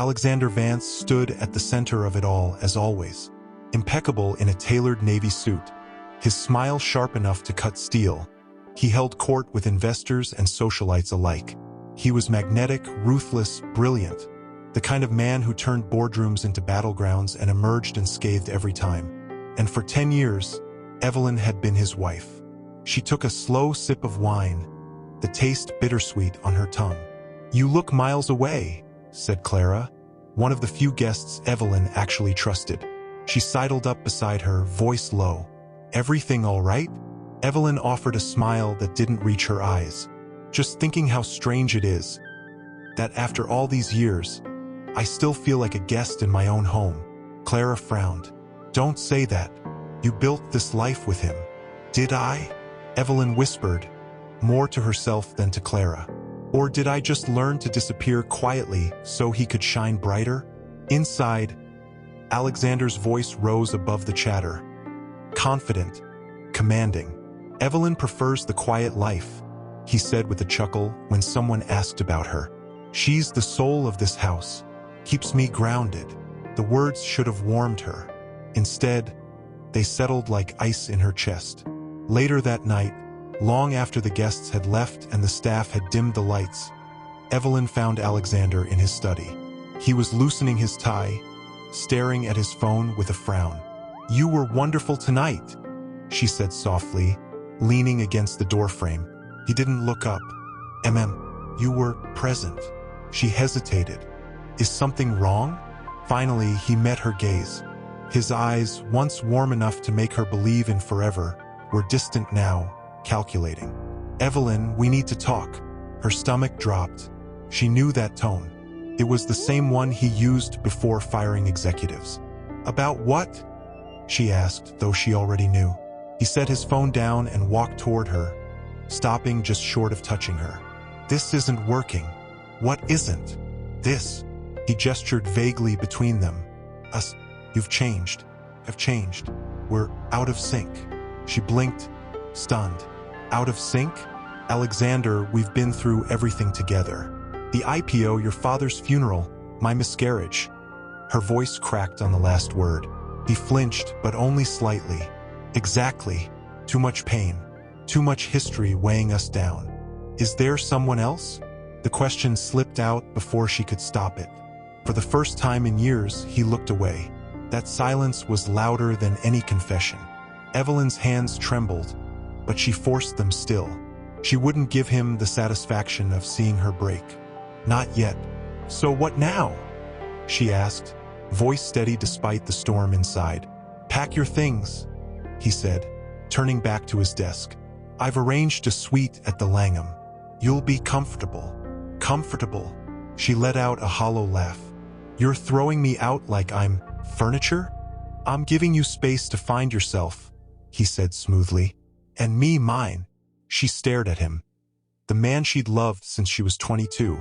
Alexander Vance stood at the center of it all as always, impeccable in a tailored navy suit, his smile sharp enough to cut steel. He held court with investors and socialites alike. He was magnetic, ruthless, brilliant, the kind of man who turned boardrooms into battlegrounds and emerged unscathed every time. And for 10 years, Evelyn had been his wife. She took a slow sip of wine, the taste bittersweet on her tongue. "You look miles away," said Clara, one of the few guests Evelyn actually trusted. She sidled up beside her, voice low. "Everything all right?" Evelyn offered a smile that didn't reach her eyes. "Just thinking how strange it is that after all these years, I still feel like a guest in my own home." Clara frowned. "Don't say that. You built this life with him." "Did I?" Evelyn whispered, more to herself than to Clara. "Or did I just learn to disappear quietly so he could shine brighter?" Inside, Alexander's voice rose above the chatter. Confident, commanding. "Evelyn prefers the quiet life," he said with a chuckle when someone asked about her. "She's the soul of this house. Keeps me grounded." The words should have warmed her. Instead, they settled like ice in her chest. Later that night, long after the guests had left and the staff had dimmed the lights, Evelyn found Alexander in his study. He was loosening his tie, staring at his phone with a frown. "You were wonderful tonight," she said softly, leaning against the doorframe. He didn't look up. You were present." She hesitated. "Is something wrong?" Finally, he met her gaze. His eyes, once warm enough to make her believe in forever, were distant now, calculating. "Evelyn, we need to talk." Her stomach dropped. She knew that tone. It was the same one he used before firing executives. "About what?" she asked, though she already knew. He set his phone down and walked toward her, stopping just short of touching her. "This isn't working." "What isn't?" "This." He gestured vaguely between them. "Us. You've changed. Have changed. We're out of sync." She blinked, stunned. "Out of sync?" "Alexander, we've been through everything together. The IPO, your father's funeral, my miscarriage." Her voice cracked on the last word. He flinched, but only slightly. "Exactly. Too much pain. Too much history weighing us down." "Is there someone else?" The question slipped out before she could stop it. For the first time in years, he looked away. That silence was louder than any confession. Evelyn's hands trembled, but she forced them still. She wouldn't give him the satisfaction of seeing her break. "Not yet." "So what now?" she asked, voice steady despite the storm inside. "Pack your things," he said, turning back to his desk. "I've arranged a suite at the Langham. You'll be comfortable." "Comfortable?" She let out a hollow laugh. "You're throwing me out like I'm furniture?" "I'm giving you space to find yourself," he said smoothly. "And me mine." She stared at him. The man she'd loved since she was 22.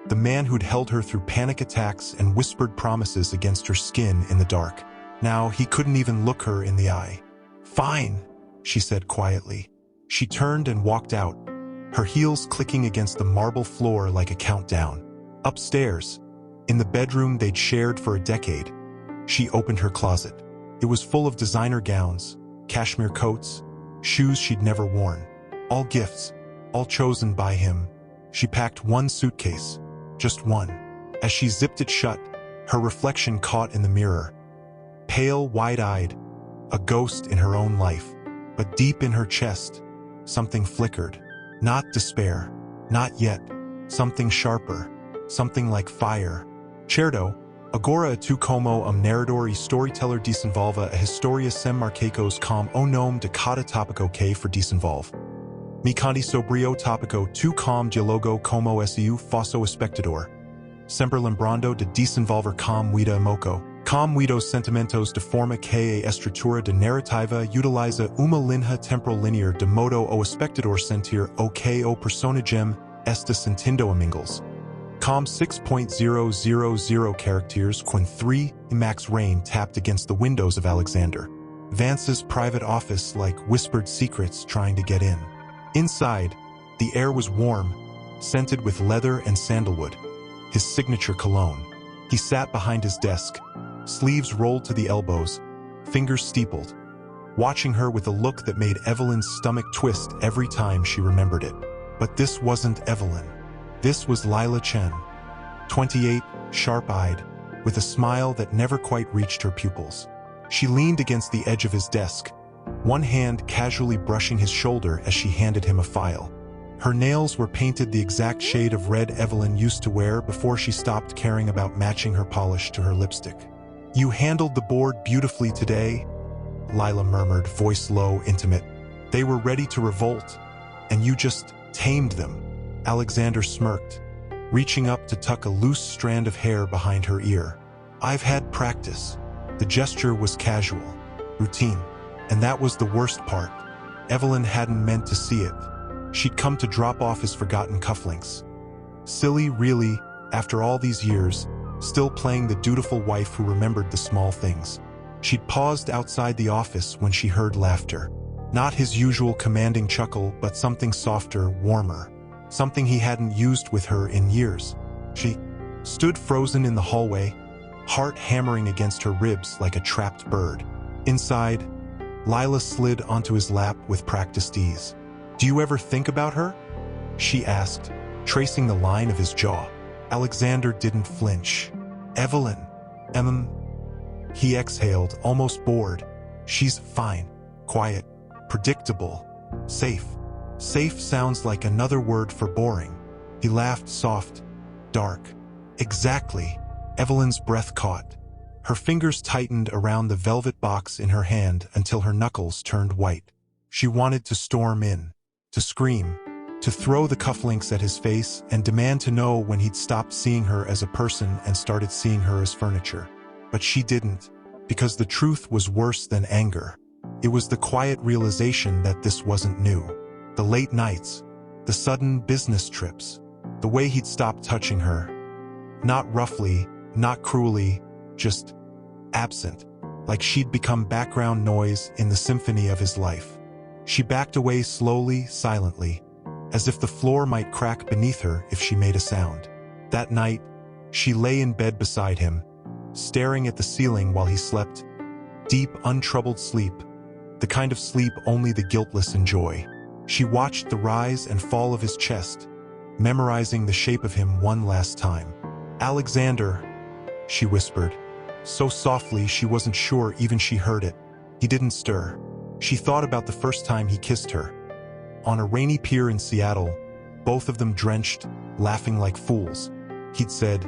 The man who'd held her through panic attacks and whispered promises against her skin in the dark. Now he couldn't even look her in the eye. "Fine," she said quietly. She turned and walked out, her heels clicking against the marble floor like a countdown. Upstairs, in the bedroom they'd shared for a decade, she opened her closet. It was full of designer gowns, cashmere coats, shoes she'd never worn. All gifts, all chosen by him. She packed one suitcase, just one. As she zipped it shut, her reflection caught in the mirror. Pale, wide-eyed, a ghost in her own life. But deep in her chest, something flickered. Not despair, not yet. Something sharper, something like fire. Certo, agora tu como narrador e storyteller desenvolva a historia sem marcacos com o nome de cada tópico que for desenvolve. Mi conti sobrio tópico tu com dialogo como seu fosso espectador. Sempre lembrando de desenvolver com muita emoco. Com muitos sentimentos de forma que a estrutura de narrativa utiliza uma linha temporal linear de modo o espectador sentir o que o personagem está sentindo amigos. Com 6.000 characters when 3 Max rain tapped against the windows of Alexander Vance's private office like whispered secrets trying to get in. Inside, the air was warm, scented with leather and sandalwood, his signature cologne. He sat behind his desk, sleeves rolled to the elbows, fingers steepled, watching her with a look that made Evelyn's stomach twist every time she remembered it. But this wasn't Evelyn. This was Lila Chen, 28, sharp-eyed, with a smile that never quite reached her pupils. She leaned against the edge of his desk, one hand casually brushing his shoulder as she handed him a file. Her nails were painted the exact shade of red Evelyn used to wear before she stopped caring about matching her polish to her lipstick. "You handled the board beautifully today," Lila murmured, voice low, intimate. "They were ready to revolt, and you just tamed them." Alexander smirked, reaching up to tuck a loose strand of hair behind her ear. "I've had practice." The gesture was casual, routine, and that was the worst part. Evelyn hadn't meant to see it. She'd come to drop off his forgotten cufflinks. Silly, really, after all these years, still playing the dutiful wife who remembered the small things. She'd paused outside the office when she heard laughter. Not his usual commanding chuckle, but something softer, warmer. Something he hadn't used with her in years. She stood frozen in the hallway, heart hammering against her ribs like a trapped bird. Inside, Lila slid onto his lap with practiced ease. "Do you ever think about her?" she asked, tracing the line of his jaw. Alexander didn't flinch. "Evelyn, he exhaled, almost bored. "She's fine, quiet, predictable, safe." Safe sounds like another word for boring. He laughed, soft, dark. "Exactly." Evelyn's breath caught. Her fingers tightened around the velvet box in her hand until her knuckles turned white. She wanted to storm in, to scream, to throw the cufflinks at his face and demand to know when he'd stopped seeing her as a person and started seeing her as furniture. But she didn't, because the truth was worse than anger. It was the quiet realization that this wasn't new. The late nights, the sudden business trips, the way he'd stopped touching her. Not roughly, not cruelly, just absent, like she'd become background noise in the symphony of his life. She backed away slowly, silently, as if the floor might crack beneath her if she made a sound. That night, she lay in bed beside him, staring at the ceiling while he slept. Deep, untroubled sleep, the kind of sleep only the guiltless enjoy. She watched the rise and fall of his chest, memorizing the shape of him one last time. "Alexander," she whispered, so softly she wasn't sure even she heard it. He didn't stir. She thought about the first time he kissed her. On a rainy pier in Seattle, both of them drenched, laughing like fools. He'd said,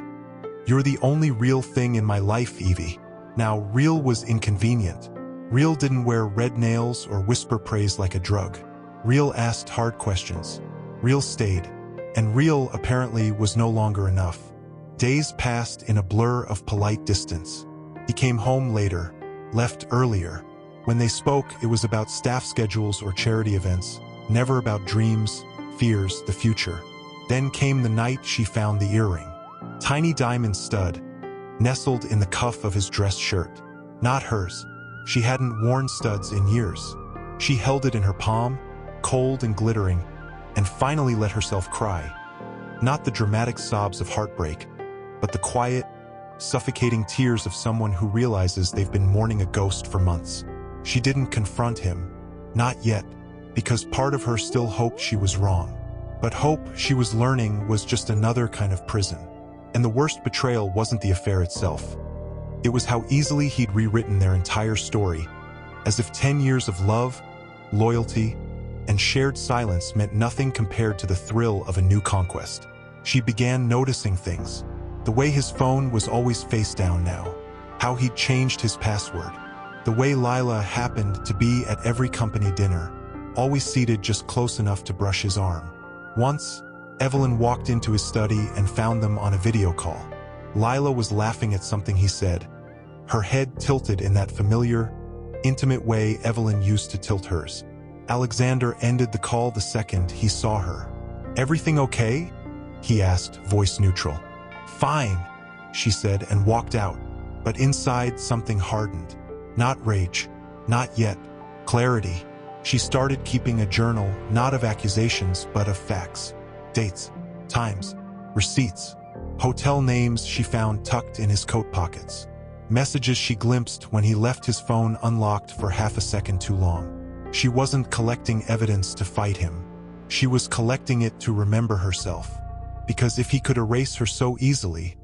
"You're the only real thing in my life, Evie." Now, real was inconvenient. Real didn't wear red nails or whisper praise like a drug. Real asked hard questions. Real stayed. And real, apparently, was no longer enough. Days passed in a blur of polite distance. He came home later, left earlier. When they spoke, it was about staff schedules or charity events, never about dreams, fears, the future. Then came the night she found the earring. Tiny diamond stud, nestled in the cuff of his dress shirt. Not hers. She hadn't worn studs in years. She held it in her palm, cold and glittering, and finally let herself cry. Not the dramatic sobs of heartbreak, but the quiet, suffocating tears of someone who realizes they've been mourning a ghost for months. She didn't confront him. Not yet, because part of her still hoped she was wrong. But hope, she was learning, was just another kind of prison. And the worst betrayal wasn't the affair itself. It was how easily he'd rewritten their entire story, as if 10 years of love, loyalty, and shared silence meant nothing compared to the thrill of a new conquest. She began noticing things. The way his phone was always face down now. How he'd changed his password. The way Lila happened to be at every company dinner, always seated just close enough to brush his arm. Once, Evelyn walked into his study and found them on a video call. Lila was laughing at something he said, her head tilted in that familiar, intimate way Evelyn used to tilt hers. Alexander ended the call the second he saw her. "Everything okay?" he asked, voice neutral. "Fine," she said and walked out, but inside something hardened. Not rage, not yet, clarity. She started keeping a journal, not of accusations, but of facts. Dates, times, receipts. Hotel names she found tucked in his coat pockets. Messages she glimpsed when he left his phone unlocked for half a second too long. She wasn't collecting evidence to fight him. She was collecting it to remember herself. Because if he could erase her so easily,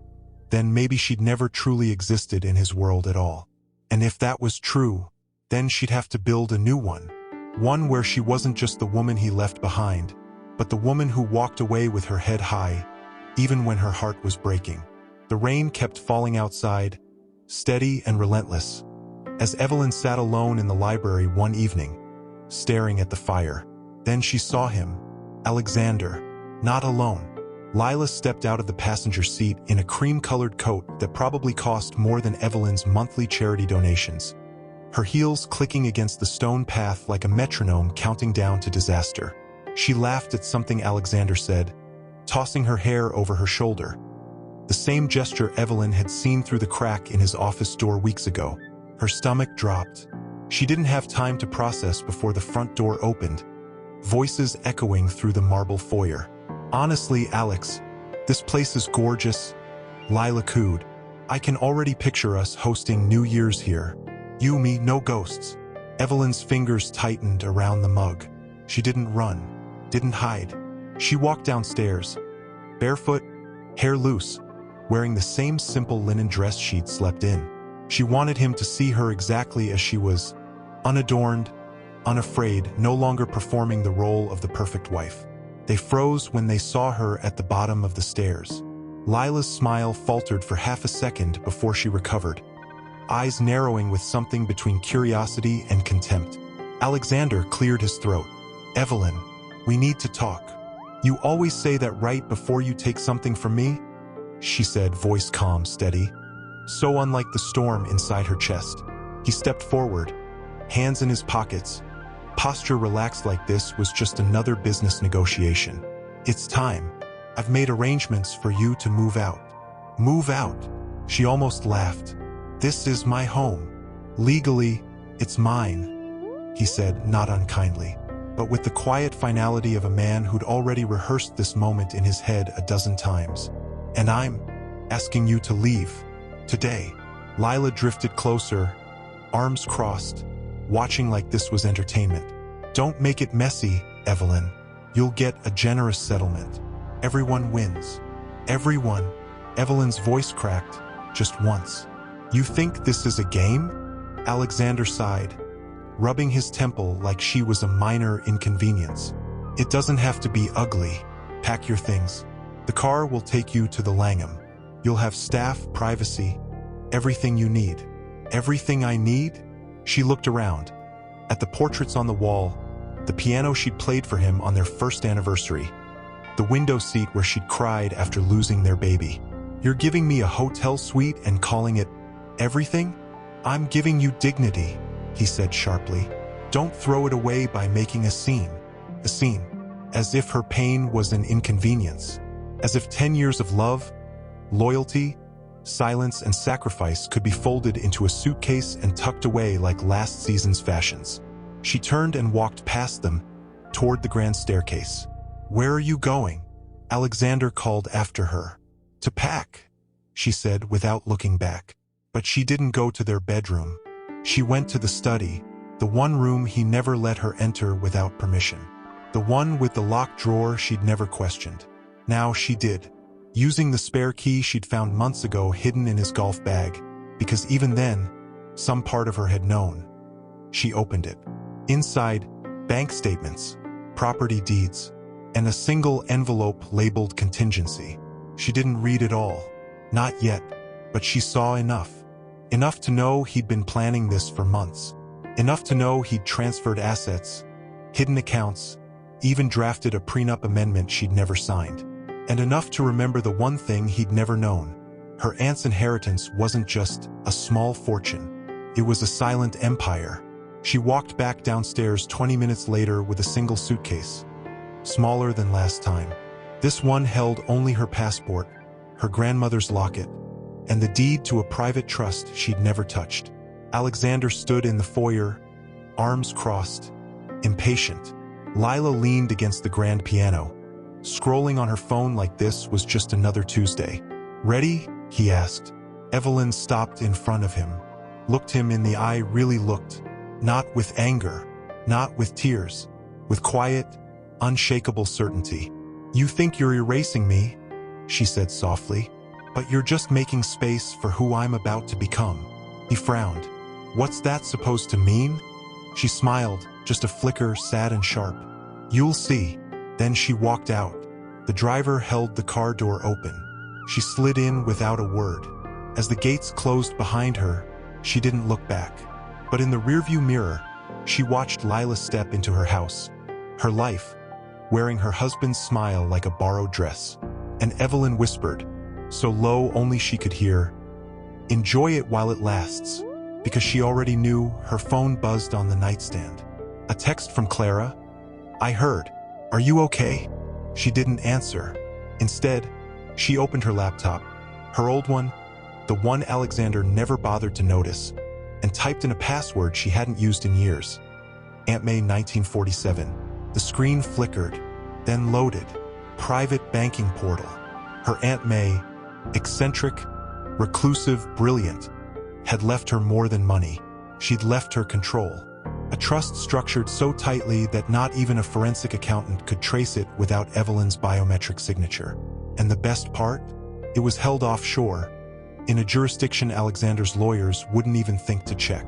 then maybe she'd never truly existed in his world at all. And if that was true, then she'd have to build a new one. One where she wasn't just the woman he left behind, but the woman who walked away with her head high, even when her heart was breaking. The rain kept falling outside, steady and relentless, as Evelyn sat alone in the library one evening, staring at the fire. Then she saw him, Alexander, not alone. Lila stepped out of the passenger seat in a cream-colored coat that probably cost more than Evelyn's monthly charity donations, her heels clicking against the stone path like a metronome counting down to disaster. She laughed at something Alexander said, tossing her hair over her shoulder. The same gesture Evelyn had seen through the crack in his office door weeks ago. Her stomach dropped. She didn't have time to process before the front door opened, voices echoing through the marble foyer. "Honestly, Alex, this place is gorgeous," Lila cooed. "I can already picture us hosting New Year's here. You, me, no ghosts." Evelyn's fingers tightened around the mug. She didn't run, didn't hide. She walked downstairs, barefoot, hair loose, wearing the same simple linen dress she'd slept in. She wanted him to see her exactly as she was, unadorned, unafraid, no longer performing the role of the perfect wife. They froze when they saw her at the bottom of the stairs. Lila's smile faltered for half a second before she recovered, eyes narrowing with something between curiosity and contempt. Alexander cleared his throat. "Evelyn, we need to talk. You always say that right before you take something from me," she said, voice calm, steady, so unlike the storm inside her chest. He stepped forward, hands in his pockets. Posture relaxed like this was just another business negotiation. "It's time. I've made arrangements for you to move out." "Move out?" She almost laughed. "This is my home. Legally, it's mine," he said, not unkindly, but with the quiet finality of a man who'd already rehearsed this moment in his head a dozen times. "And I'm asking you to leave. Today." Lila drifted closer, arms crossed, watching like this was entertainment. "Don't make it messy, Evelyn. You'll get a generous settlement. Everyone wins. Everyone." Evelyn's voice cracked, just once. "You think this is a game?" Alexander sighed, rubbing his temple like she was a minor inconvenience. "It doesn't have to be ugly. Pack your things. The car will take you to the Langham. You'll have staff, privacy, everything you need." "Everything I need?" She looked around, at the portraits on the wall, the piano she'd played for him on their first anniversary, the window seat where she'd cried after losing their baby. "You're giving me a hotel suite and calling it everything?" "I'm giving you dignity," he said sharply. "Don't throw it away by making a scene." A scene. As if her pain was an inconvenience. As if 10 years of love, loyalty, silence, and sacrifice could be folded into a suitcase and tucked away like last season's fashions. She turned and walked past them, toward the grand staircase. "Where are you going?" Alexander called after her. "To pack," she said without looking back. But she didn't go to their bedroom. She went to the study, the one room he never let her enter without permission. The one with the locked drawer she'd never questioned. Now she did, using the spare key she'd found months ago hidden in his golf bag, because even then, some part of her had known. She opened it. Inside, bank statements, property deeds, and a single envelope labeled contingency. She didn't read it all. Not yet, but she saw enough. Enough to know he'd been planning this for months. Enough to know he'd transferred assets, hidden accounts, even drafted a prenup amendment she'd never signed. And enough to remember the one thing he'd never known. Her aunt's inheritance wasn't just a small fortune. It was a silent empire. She walked back downstairs 20 minutes later with a single suitcase, smaller than last time. This one held only her passport, her grandmother's locket, and the deed to a private trust she'd never touched. Alexander stood in the foyer, arms crossed, impatient. Lila leaned against the grand piano. Scrolling on her phone like this was just another Tuesday. "Ready?" he asked. Evelyn stopped in front of him, looked him in the eye, really looked. Not with anger, not with tears, with quiet, unshakable certainty. "You think you're erasing me," she said softly, "but you're just making space for who I'm about to become." He frowned. "What's that supposed to mean?" She smiled, just a flicker, sad and sharp. "You'll see." Then she walked out. The driver held the car door open. She slid in without a word. As the gates closed behind her, she didn't look back. But in the rearview mirror, she watched Lila step into her house. Her life, wearing her husband's smile like a borrowed dress. And Evelyn whispered, so low only she could hear, "Enjoy it while it lasts," because she already knew. Her phone buzzed on the nightstand. A text from Clara. "I heard. Are you okay?" She didn't answer. Instead, she opened her laptop, her old one, the one Alexander never bothered to notice, and typed in a password she hadn't used in years. Aunt May 1947. The screen flickered, then loaded. Private banking portal. Her Aunt May, eccentric, reclusive, brilliant, had left her more than money. She'd left her control. A trust structured so tightly that not even a forensic accountant could trace it without Evelyn's biometric signature. And the best part? It was held offshore, in a jurisdiction Alexander's lawyers wouldn't even think to check.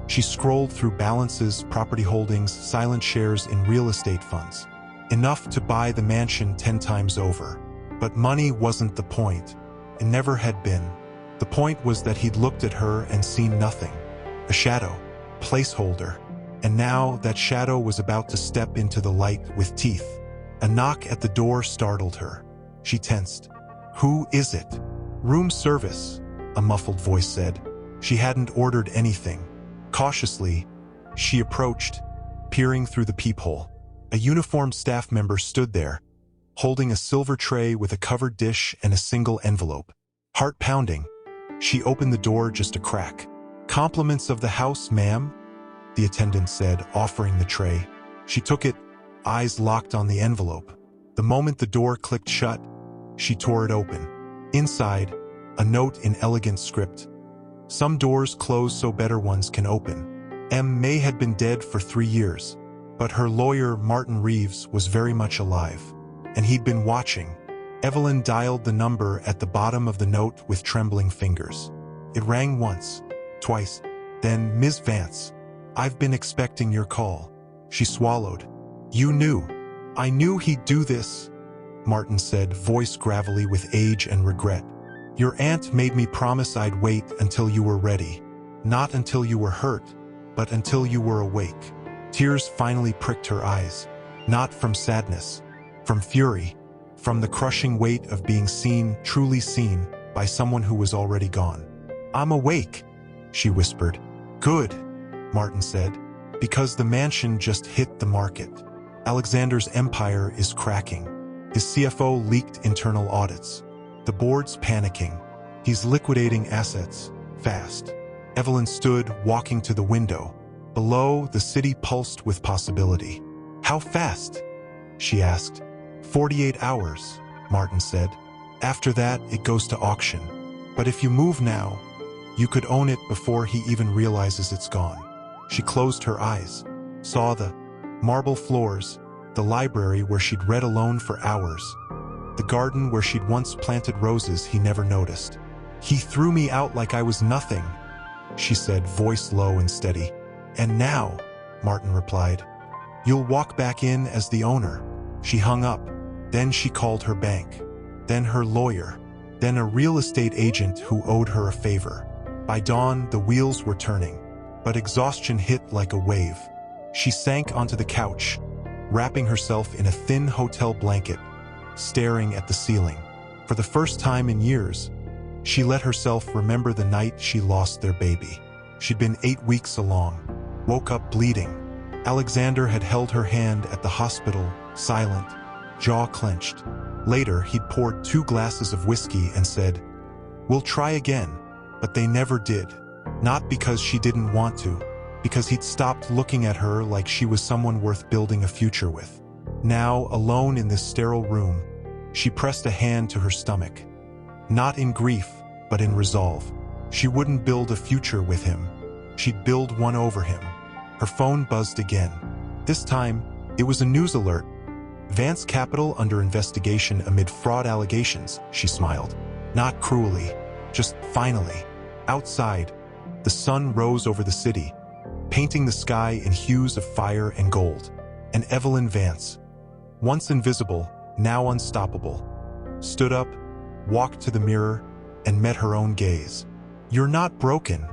She scrolled through balances, property holdings, silent shares in real estate funds. Enough to buy the mansion 10 times over. But money wasn't the point. It never had been. The point was that he'd looked at her and seen nothing. A shadow, placeholder. And now that shadow was about to step into the light with teeth. A knock at the door startled her. She tensed. "Who is it?" "Room service," a muffled voice said. She hadn't ordered anything. Cautiously, she approached, peering through the peephole. A uniformed staff member stood there, holding a silver tray with a covered dish and a single envelope. Heart pounding, she opened the door just a crack. "Compliments of the house, ma'am," the attendant said, offering the tray. She took it, eyes locked on the envelope. The moment the door clicked shut, she tore it open. Inside, a note in elegant script. "Some doors close so better ones can open." M. May had been dead for 3 years, but her lawyer, Martin Reeves, was very much alive. And he'd been watching. Evelyn dialed the number at the bottom of the note with trembling fingers. It rang once, twice, then, "Ms. Vance, I've been expecting your call." She swallowed. "You knew." "I knew he'd do this," Martin said, voice gravelly with age and regret. "Your aunt made me promise I'd wait until you were ready. Not until you were hurt, but until you were awake." Tears finally pricked her eyes. Not from sadness, from fury, from the crushing weight of being seen, truly seen, by someone who was already gone. "I'm awake," she whispered. "Good," Martin said, "because the mansion just hit the market. Alexander's empire is cracking. His CFO leaked internal audits. The board's panicking. He's liquidating assets, fast." Evelyn stood, walking to the window. Below, the city pulsed with possibility. "How fast?" she asked. 48 hours, Martin said. "After that, it goes to auction. But if you move now, you could own it before he even realizes it's gone." She closed her eyes, saw the marble floors, the library where she'd read alone for hours, the garden where she'd once planted roses he never noticed. "He threw me out like I was nothing," she said, voice low and steady. "And now," Martin replied, "you'll walk back in as the owner." She hung up. Then she called her bank. Then her lawyer. Then a real estate agent who owed her a favor. By dawn, the wheels were turning. But exhaustion hit like a wave. She sank onto the couch, wrapping herself in a thin hotel blanket, staring at the ceiling. For the first time in years, she let herself remember the night she lost their baby. She'd been 8 weeks along, woke up bleeding. Alexander had held her hand at the hospital, silent, jaw clenched. Later, he'd poured 2 glasses of whiskey and said, "We'll try again," but they never did. Not because she didn't want to, because he'd stopped looking at her like she was someone worth building a future with. Now, alone in this sterile room, she pressed a hand to her stomach. Not in grief, but in resolve. She wouldn't build a future with him. She'd build one over him. Her phone buzzed again. This time, it was a news alert. Vance Capital under investigation amid fraud allegations, she smiled. Not cruelly, just finally. Outside, the sun rose over the city, painting the sky in hues of fire and gold. And Evelyn Vance, once invisible, now unstoppable, stood up, walked to the mirror, and met her own gaze. "You're not broken,"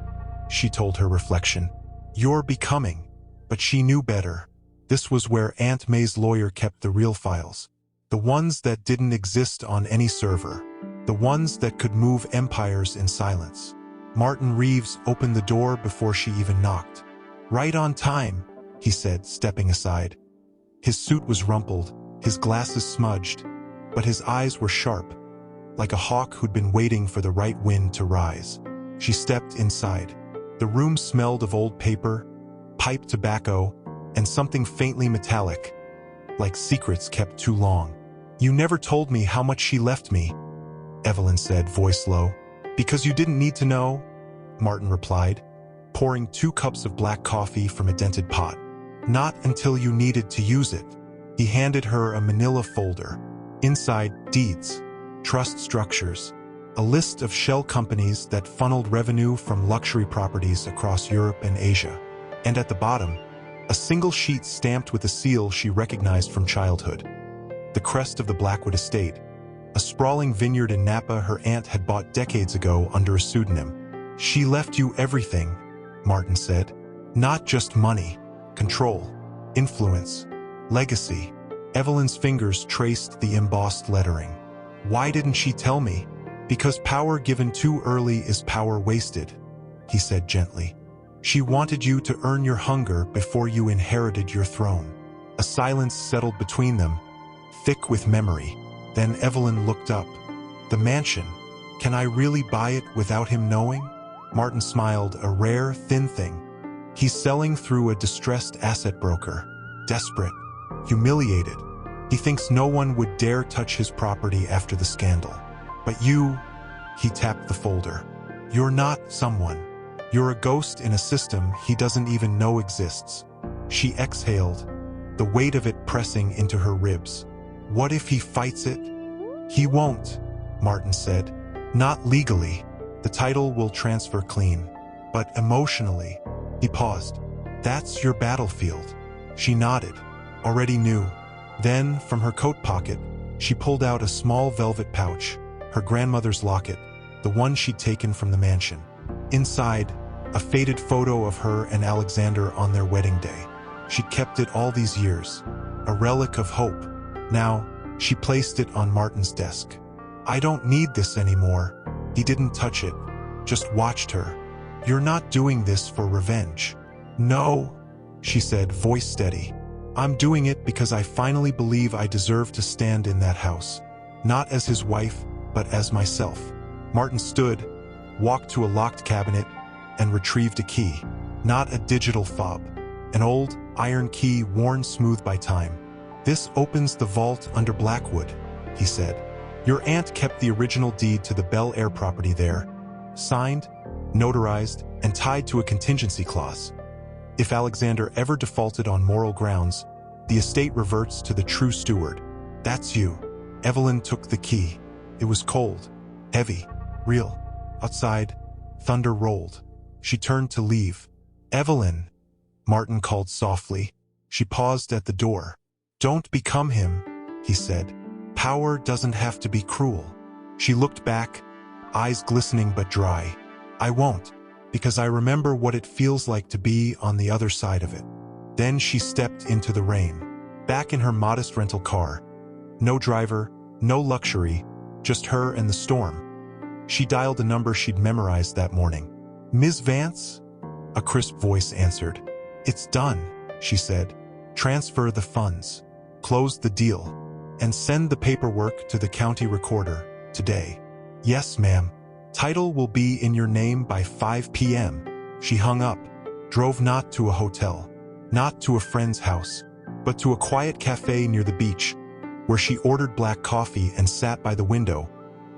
she told her reflection. "You're becoming." But she knew better. This was where Aunt May's lawyer kept the real files. The ones that didn't exist on any server. The ones that could move empires in silence. Martin Reeves opened the door before she even knocked. "Right on time," he said, stepping aside. His suit was rumpled, his glasses smudged, but his eyes were sharp, like a hawk who'd been waiting for the right wind to rise. She stepped inside. The room smelled of old paper, pipe tobacco, and something faintly metallic, like secrets kept too long. "You never told me how much she left me," Evelyn said, voice low. "Because you didn't need to know," Martin replied, pouring 2 cups of black coffee from a dented pot. "Not until you needed to use it." He handed her a manila folder. Inside, deeds, trust structures, a list of shell companies that funneled revenue from luxury properties across Europe and Asia. And at the bottom, a single sheet stamped with a seal she recognized from childhood. The crest of the Blackwood estate, a sprawling vineyard in Napa her aunt had bought decades ago under a pseudonym. "She left you everything," Martin said. "Not just money, control, influence, legacy." Evelyn's fingers traced the embossed lettering. "Why didn't she tell me?" "Because power given too early is power wasted," he said gently. "She wanted you to earn your hunger before you inherited your throne." A silence settled between them, thick with memory. Then Evelyn looked up. "The mansion. Can I really buy it without him knowing?" Martin smiled, "A rare, thin thing. He's selling through a distressed asset broker. Desperate. Humiliated. He thinks no one would dare touch his property after the scandal. But you," he tapped the folder, "you're not someone. You're a ghost in a system he doesn't even know exists." She exhaled, the weight of it pressing into her ribs. "What if he fights it?" "He won't," Martin said. "Not legally. The title will transfer clean. But emotionally." He paused. "That's your battlefield." She nodded. Already knew. Then, from her coat pocket, she pulled out a small velvet pouch, her grandmother's locket, the one she'd taken from the mansion. Inside, a faded photo of her and Alexander on their wedding day. She'd kept it all these years, a relic of hope. Now, she placed it on Martin's desk. "I don't need this anymore." He didn't touch it, just watched her. "You're not doing this for revenge." "No," she said, voice steady. "I'm doing it because I finally believe I deserve to stand in that house. Not as his wife, but as myself." Martin stood, walked to a locked cabinet, and retrieved a key. Not a digital fob. An old, iron key worn smooth by time. "This opens the vault under Blackwood," he said. "Your aunt kept the original deed to the Bel Air property there, signed, notarized, and tied to a contingency clause. If Alexander ever defaulted on moral grounds, the estate reverts to the true steward. That's you." Evelyn took the key. It was cold, heavy, real. Outside, thunder rolled. She turned to leave. "Evelyn," Martin called softly. She paused at the door. "Don't become him," he said. "Power doesn't have to be cruel." She looked back, eyes glistening but dry. "I won't, because I remember what it feels like to be on the other side of it." Then she stepped into the rain, back in her modest rental car. No driver, no luxury, just her and the storm. She dialed a number she'd memorized that morning. "Ms. Vance?" A crisp voice answered. "It's done," she said. "Transfer the funds, close the deal, and send the paperwork to the county recorder today." "Yes, ma'am. Title will be in your name by 5 p.m. She hung up, drove not to a hotel, not to a friend's house, but to a quiet cafe near the beach, where she ordered black coffee and sat by the window,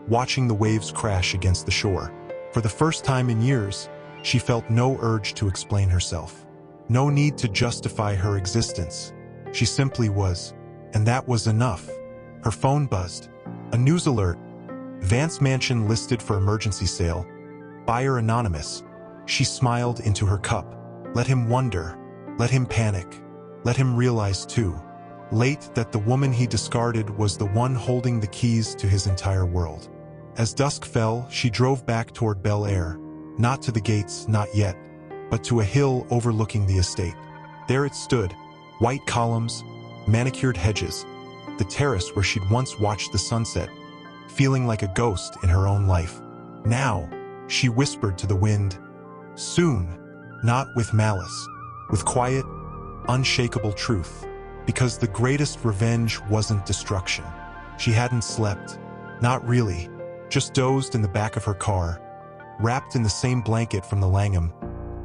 watching the waves crash against the shore. For the first time in years, she felt no urge to explain herself. No need to justify her existence. She simply was, and that was enough. Her phone buzzed. A news alert. Vance Mansion listed for emergency sale. Buyer anonymous. She smiled into her cup. Let him wonder. Let him panic. Let him realize too, late, that the woman he discarded was the one holding the keys to his entire world. As dusk fell, she drove back toward Bel Air. Not to the gates, not yet, but to a hill overlooking the estate. There it stood, white columns, manicured hedges, the terrace where she'd once watched the sunset, feeling like a ghost in her own life. Now, she whispered to the wind, soon, not with malice, with quiet, unshakable truth, because the greatest revenge wasn't destruction. She hadn't slept. Not really, just dozed in the back of her car, wrapped in the same blanket from the Langham,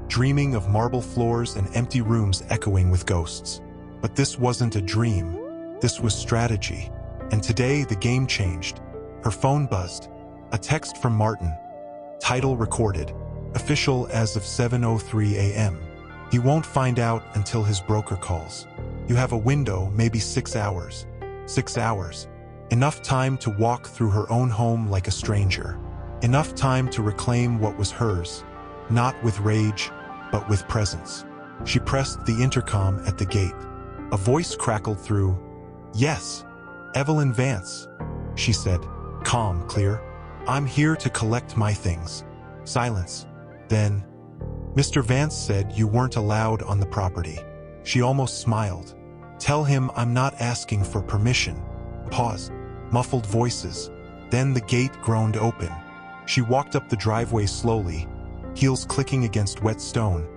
dreaming of marble floors and empty rooms echoing with ghosts. But this wasn't a dream. This was strategy. And today the game changed. Her phone buzzed. A text from Martin. Title recorded. Official as of 7:03 a.m. He won't find out until his broker calls. You have a window, maybe 6 hours. 6 hours. Enough time to walk through her own home like a stranger. Enough time to reclaim what was hers, not with rage, but with presence. She pressed the intercom at the gate. A voice crackled through. Yes, Evelyn Vance, she said, calm, clear. I'm here to collect my things. Silence. Then, Mr. Vance said you weren't allowed on the property. She almost smiled. Tell him I'm not asking for permission. Pause. Muffled voices. Then the gate groaned open. She walked up the driveway slowly, heels clicking against wet stone,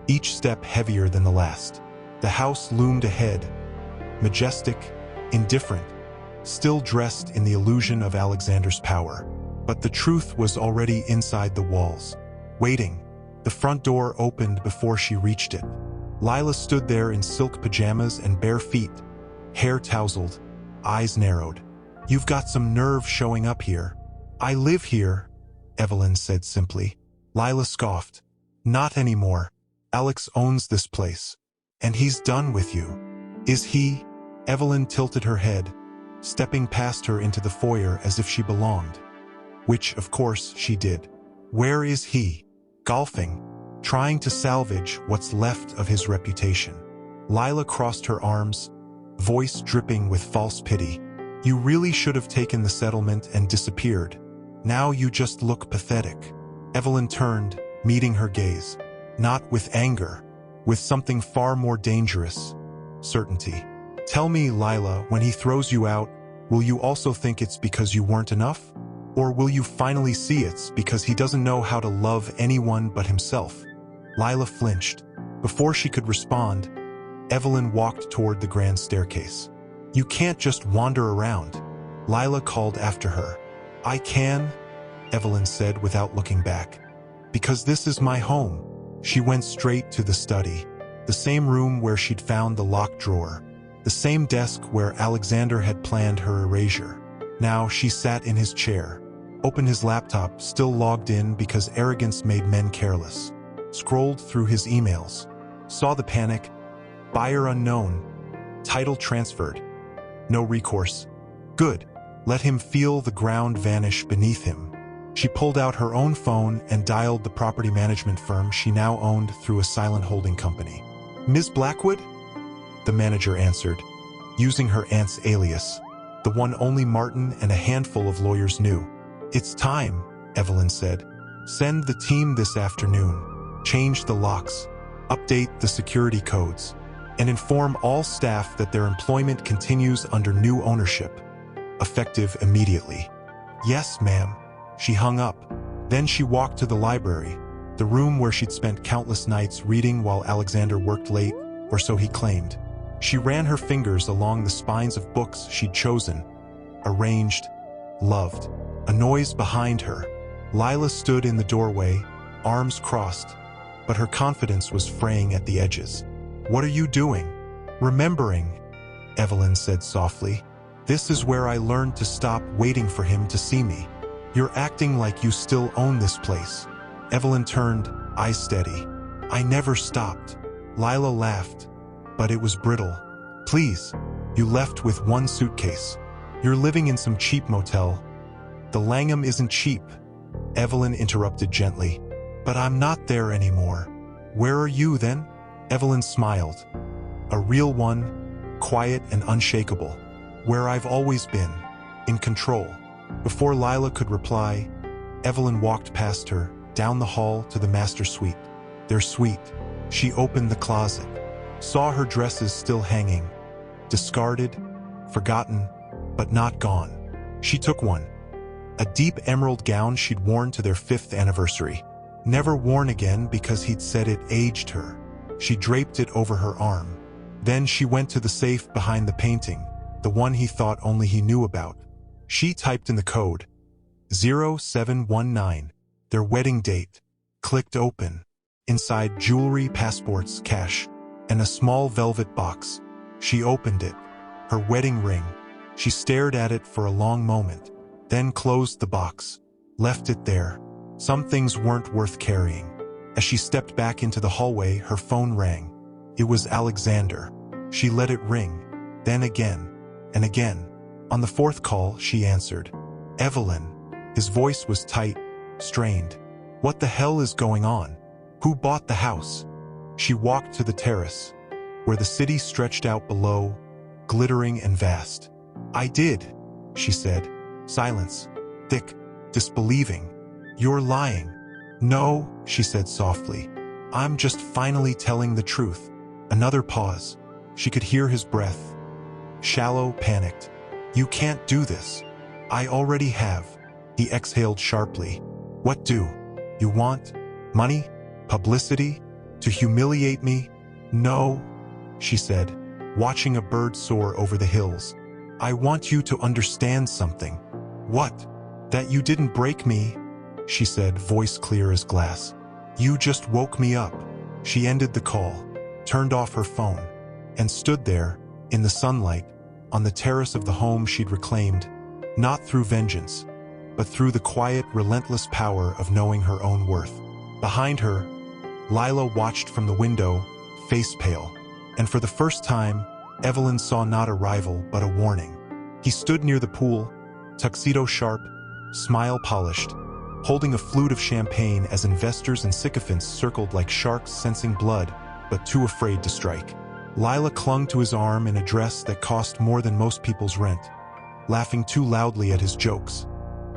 each step heavier than the last. The house loomed ahead, majestic, indifferent, still dressed in the illusion of Alexander's power. But the truth was already inside the walls, waiting. The front door opened before she reached it. Lila stood there in silk pajamas and bare feet, hair tousled, eyes narrowed. You've got some nerve showing up here. I live here, Evelyn said simply. Lila scoffed. Not anymore. Alex owns this place. And he's done with you. Is he? Evelyn tilted her head, stepping past her into the foyer as if she belonged. Which, of course, she did. Where is he? Golfing, trying to salvage what's left of his reputation. Lila crossed her arms, voice dripping with false pity. You really should have taken the settlement and disappeared. Now you just look pathetic. Evelyn turned, meeting her gaze. Not with anger, with something far more dangerous. Certainty. Tell me, Lila, when he throws you out, will you also think it's because you weren't enough? Or will you finally see it's because he doesn't know how to love anyone but himself? Lila flinched. Before she could respond, Evelyn walked toward the grand staircase. You can't just wander around. Lila called after her. I can, Evelyn said without looking back. Because this is my home. She went straight to the study, the same room where she'd found the locked drawer, the same desk where Alexander had planned her erasure. Now she sat in his chair, opened his laptop, still logged in because arrogance made men careless, scrolled through his emails, saw the panic, buyer unknown, title transferred, no recourse. Good. Let him feel the ground vanish beneath him. She pulled out her own phone and dialed the property management firm she now owned through a silent holding company. Ms. Blackwood? The manager answered, using her aunt's alias, the one only Martin and a handful of lawyers knew. It's time, Evelyn said. Send the team this afternoon. Change the locks, update the security codes, and inform all staff that their employment continues under new ownership, effective immediately. Yes, ma'am. She hung up. Then she walked to the library, the room where she'd spent countless nights reading while Alexander worked late, or so he claimed. She ran her fingers along the spines of books she'd chosen, arranged, loved. A noise behind her. Lila stood in the doorway, arms crossed, but her confidence was fraying at the edges. What are you doing? Remembering, Evelyn said softly. This is where I learned to stop waiting for him to see me. You're acting like you still own this place. Evelyn turned, eyes steady. I never stopped. Lila laughed, but it was brittle. Please, you left with one suitcase. You're living in some cheap motel. The Langham isn't cheap. Evelyn interrupted gently. But I'm not there anymore. Where are you then? Evelyn smiled. A real one, quiet and unshakable. Where I've always been, in control. Before Lila could reply, Evelyn walked past her, down the hall to the master suite. Their suite. She opened the closet, saw her dresses still hanging, discarded, forgotten, but not gone. She took one. A deep emerald gown she'd worn to their 5th anniversary. Never worn again because he'd said it aged her. She draped it over her arm. Then she went to the safe behind the painting, the one he thought only he knew about. She typed in the code, 0719, their wedding date, clicked open. Inside jewelry, passports, cash, and a small velvet box. She opened it. Her wedding ring. She stared at it for a long moment, then closed the box, left it there. Some things weren't worth carrying. As she stepped back into the hallway, her phone rang. It was Alexander. She let it ring, then again, and again. On the 4th call, she answered. Evelyn. His voice was tight, strained. What the hell is going on? Who bought the house? She walked to the terrace, where the city stretched out below, glittering and vast. I did, she said. Silence. Thick, disbelieving. You're lying. No, she said softly. I'm just finally telling the truth. Another pause. She could hear his breath. Shallow, panicked. You can't do this. I already have. He exhaled sharply. What do? You want? Money? Publicity? To humiliate me? No, she said, watching a bird soar over the hills. I want you to understand something. What? That you didn't break me, she said, voice clear as glass. You just woke me up. She ended the call, turned off her phone, and stood there, in the sunlight, on the terrace of the home she'd reclaimed, not through vengeance, but through the quiet, relentless power of knowing her own worth. Behind her, Lila watched from the window, face pale, and for the first time, Evelyn saw not a rival but a warning. He stood near the pool, tuxedo sharp, smile polished, holding a flute of champagne as investors and sycophants circled like sharks sensing blood, but too afraid to strike. Lila clung to his arm in a dress that cost more than most people's rent, laughing too loudly at his jokes,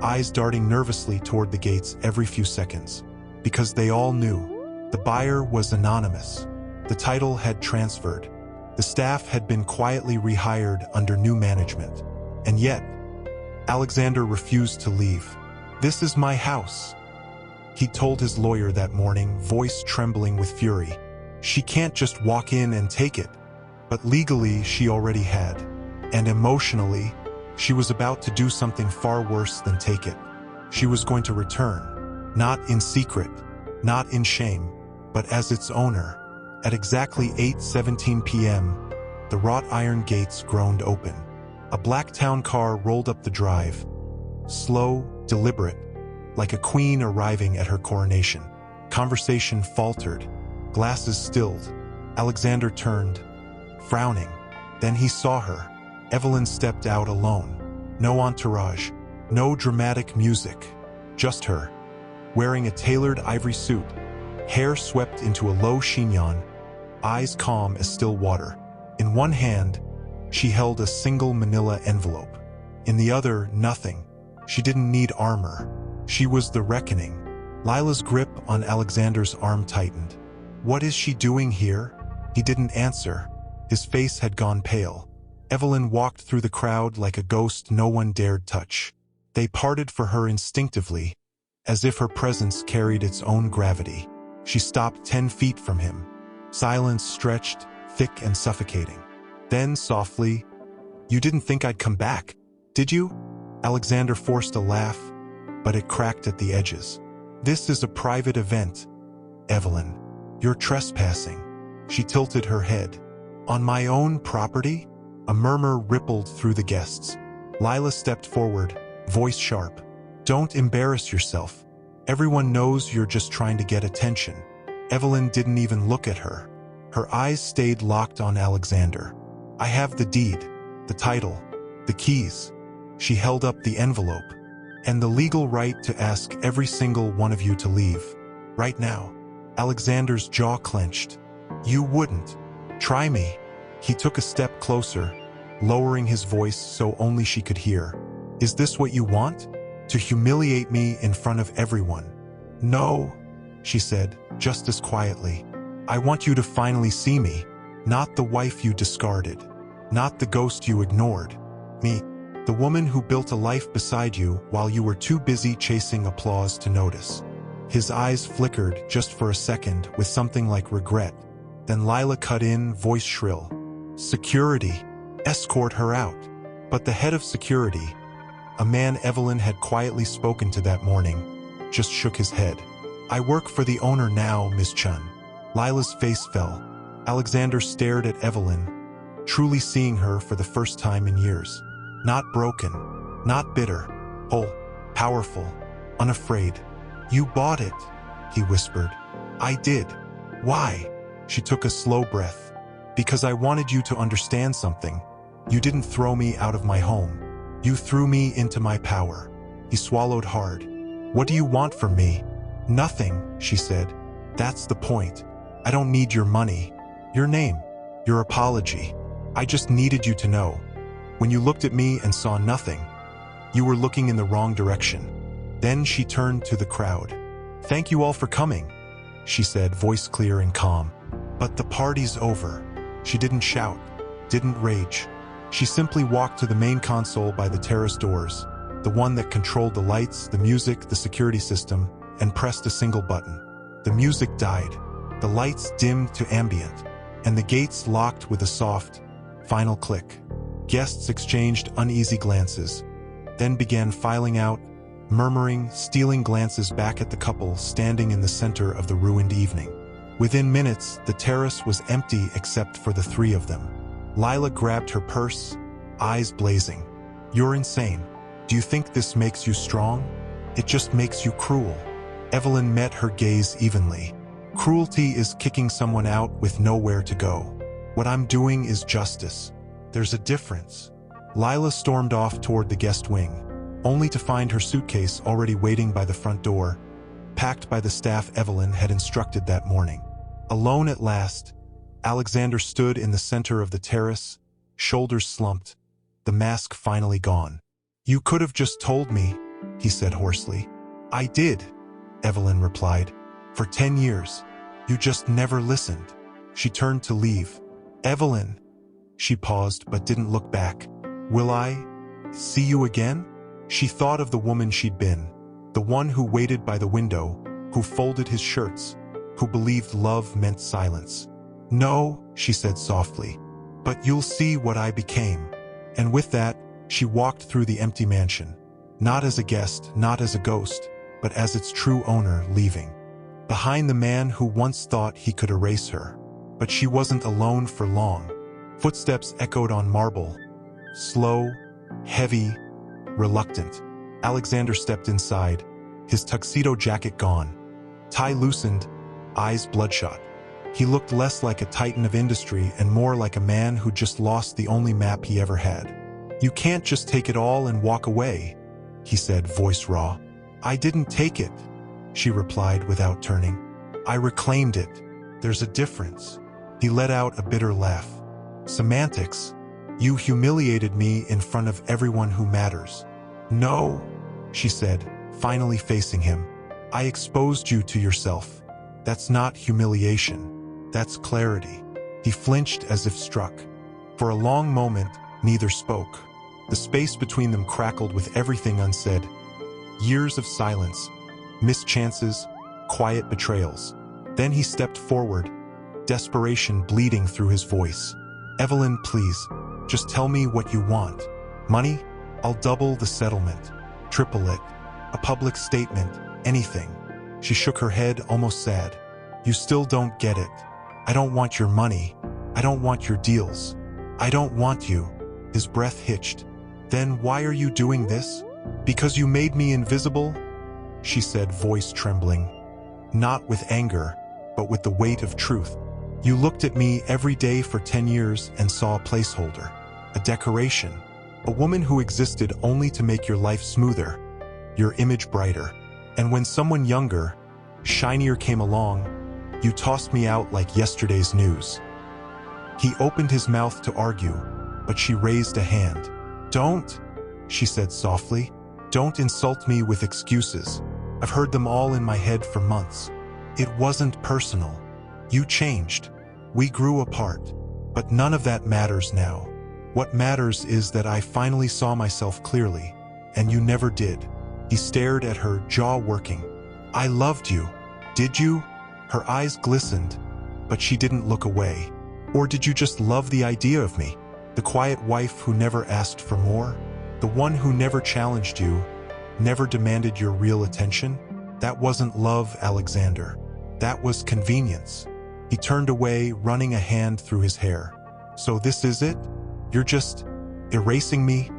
eyes darting nervously toward the gates every few seconds. Because they all knew, the buyer was anonymous. The title had transferred. The staff had been quietly rehired under new management. And yet, Alexander refused to leave. This is my house, he told his lawyer that morning, voice trembling with fury. She can't just walk in and take it. But legally, she already had. And emotionally, she was about to do something far worse than take it. She was going to return, not in secret, not in shame, but as its owner. At exactly 8:17 p.m., the wrought iron gates groaned open. A black town car rolled up the drive, slow, deliberate, like a queen arriving at her coronation. Conversation faltered, glasses stilled. Alexander turned, frowning. Then he saw her. Evelyn stepped out alone. No entourage, no dramatic music, just her, wearing a tailored ivory suit, hair swept into a low chignon, eyes calm as still water. In one hand, she held a single manila envelope. In the other, nothing. She didn't need armor. She was the reckoning. Lila's grip on Alexander's arm tightened. What is she doing here? He didn't answer. His face had gone pale. Evelyn walked through the crowd like a ghost no one dared touch. They parted for her instinctively, as if her presence carried its own gravity. She stopped 10 feet from him. Silence stretched, thick and suffocating. Then, softly, "You didn't think I'd come back, did you?" Alexander forced a laugh, but it cracked at the edges. "This is a private event, Evelyn. You're trespassing." She tilted her head. "On my own property?" A murmur rippled through the guests. Lila stepped forward, voice sharp. Don't embarrass yourself. Everyone knows you're just trying to get attention. Evelyn didn't even look at her. Her eyes stayed locked on Alexander. I have the deed, the title, the keys. She held up the envelope. And the legal right to ask every single one of you to leave. Right now. Alexander's jaw clenched. You wouldn't. Try me. He took a step closer, lowering his voice so only she could hear. Is this what you want? To humiliate me in front of everyone? No, she said, just as quietly. I want you to finally see me, not the wife you discarded, not the ghost you ignored. Me, the woman who built a life beside you while you were too busy chasing applause to notice. His eyes flickered just for a second with something like regret. Then Lila cut in, voice shrill. Security. Escort her out. But the head of security, a man Evelyn had quietly spoken to that morning, just shook his head. I work for the owner now, Miss Chun. Lila's face fell. Alexander stared at Evelyn, truly seeing her for the first time in years. Not broken, not bitter, whole, powerful, unafraid. You bought it, he whispered. I did. Why? She took a slow breath. Because I wanted you to understand something. You didn't throw me out of my home. You threw me into my power. He swallowed hard. What do you want from me? Nothing, she said. That's the point. I don't need your money, your name, your apology. I just needed you to know. When you looked at me and saw nothing, you were looking in the wrong direction. Then she turned to the crowd. Thank you all for coming, she said, voice clear and calm. But the party's over. She didn't shout, didn't rage. She simply walked to the main console by the terrace doors, the one that controlled the lights, the music, the security system, and pressed a single button. The music died, the lights dimmed to ambient, and the gates locked with a soft, final click. Guests exchanged uneasy glances, then began filing out, murmuring, stealing glances back at the couple standing in the center of the ruined evening. Within minutes, the terrace was empty except for the three of them. Lila grabbed her purse, eyes blazing. You're insane. Do you think this makes you strong? It just makes you cruel. Evelyn met her gaze evenly. Cruelty is kicking someone out with nowhere to go. What I'm doing is justice. There's a difference. Lila stormed off toward the guest wing, only to find her suitcase already waiting by the front door, packed by the staff Evelyn had instructed that morning. Alone at last, Alexander stood in the center of the terrace, shoulders slumped, the mask finally gone. You could have just told me, he said hoarsely. I did, Evelyn replied. For 10 years. You just never listened. She turned to leave. Evelyn. She paused but didn't look back. Will I see you again? She thought of the woman she'd been, the one who waited by the window, who folded his shirts, who believed love meant silence. No, she said softly, but you'll see what I became. And with that, she walked through the empty mansion, not as a guest, not as a ghost, but as its true owner leaving. Behind the man who once thought he could erase her. But she wasn't alone for long. Footsteps echoed on marble, slow, heavy, reluctant. Alexander stepped inside, his tuxedo jacket gone, tie loosened, eyes bloodshot. He looked less like a titan of industry and more like a man who just lost the only map he ever had. You can't just take it all and walk away, he said, voice raw. I didn't take it, she replied without turning. I reclaimed it. There's a difference. He let out a bitter laugh. Semantics. You humiliated me in front of everyone who matters. No, she said, finally facing him. I exposed you to yourself. That's not humiliation. That's clarity. He flinched as if struck. For a long moment, neither spoke. The space between them crackled with everything unsaid. Years of silence, missed chances, quiet betrayals. Then he stepped forward, desperation bleeding through his voice. Evelyn, please, just tell me what you want. Money? I'll double the settlement, triple it, a public statement, anything. She shook her head, almost sad. You still don't get it. I don't want your money. I don't want your deals. I don't want you. His breath hitched. Then why are you doing this? Because you made me invisible? She said, voice trembling. Not with anger, but with the weight of truth. You looked at me every day for 10 years and saw a placeholder, a decoration, a woman who existed only to make your life smoother, your image brighter. And when someone younger, shinier came along, you tossed me out like yesterday's news. He opened his mouth to argue, but she raised a hand. Don't, she said softly. Don't insult me with excuses. I've heard them all in my head for months. It wasn't personal. You changed. We grew apart. But none of that matters now. What matters is that I finally saw myself clearly, and you never did. He stared at her, jaw working. I loved you. Did you? Her eyes glistened, but she didn't look away. Or did you just love the idea of me? The quiet wife who never asked for more? The one who never challenged you, never demanded your real attention? That wasn't love, Alexander. That was convenience. He turned away, running a hand through his hair. So this is it? You're just erasing me?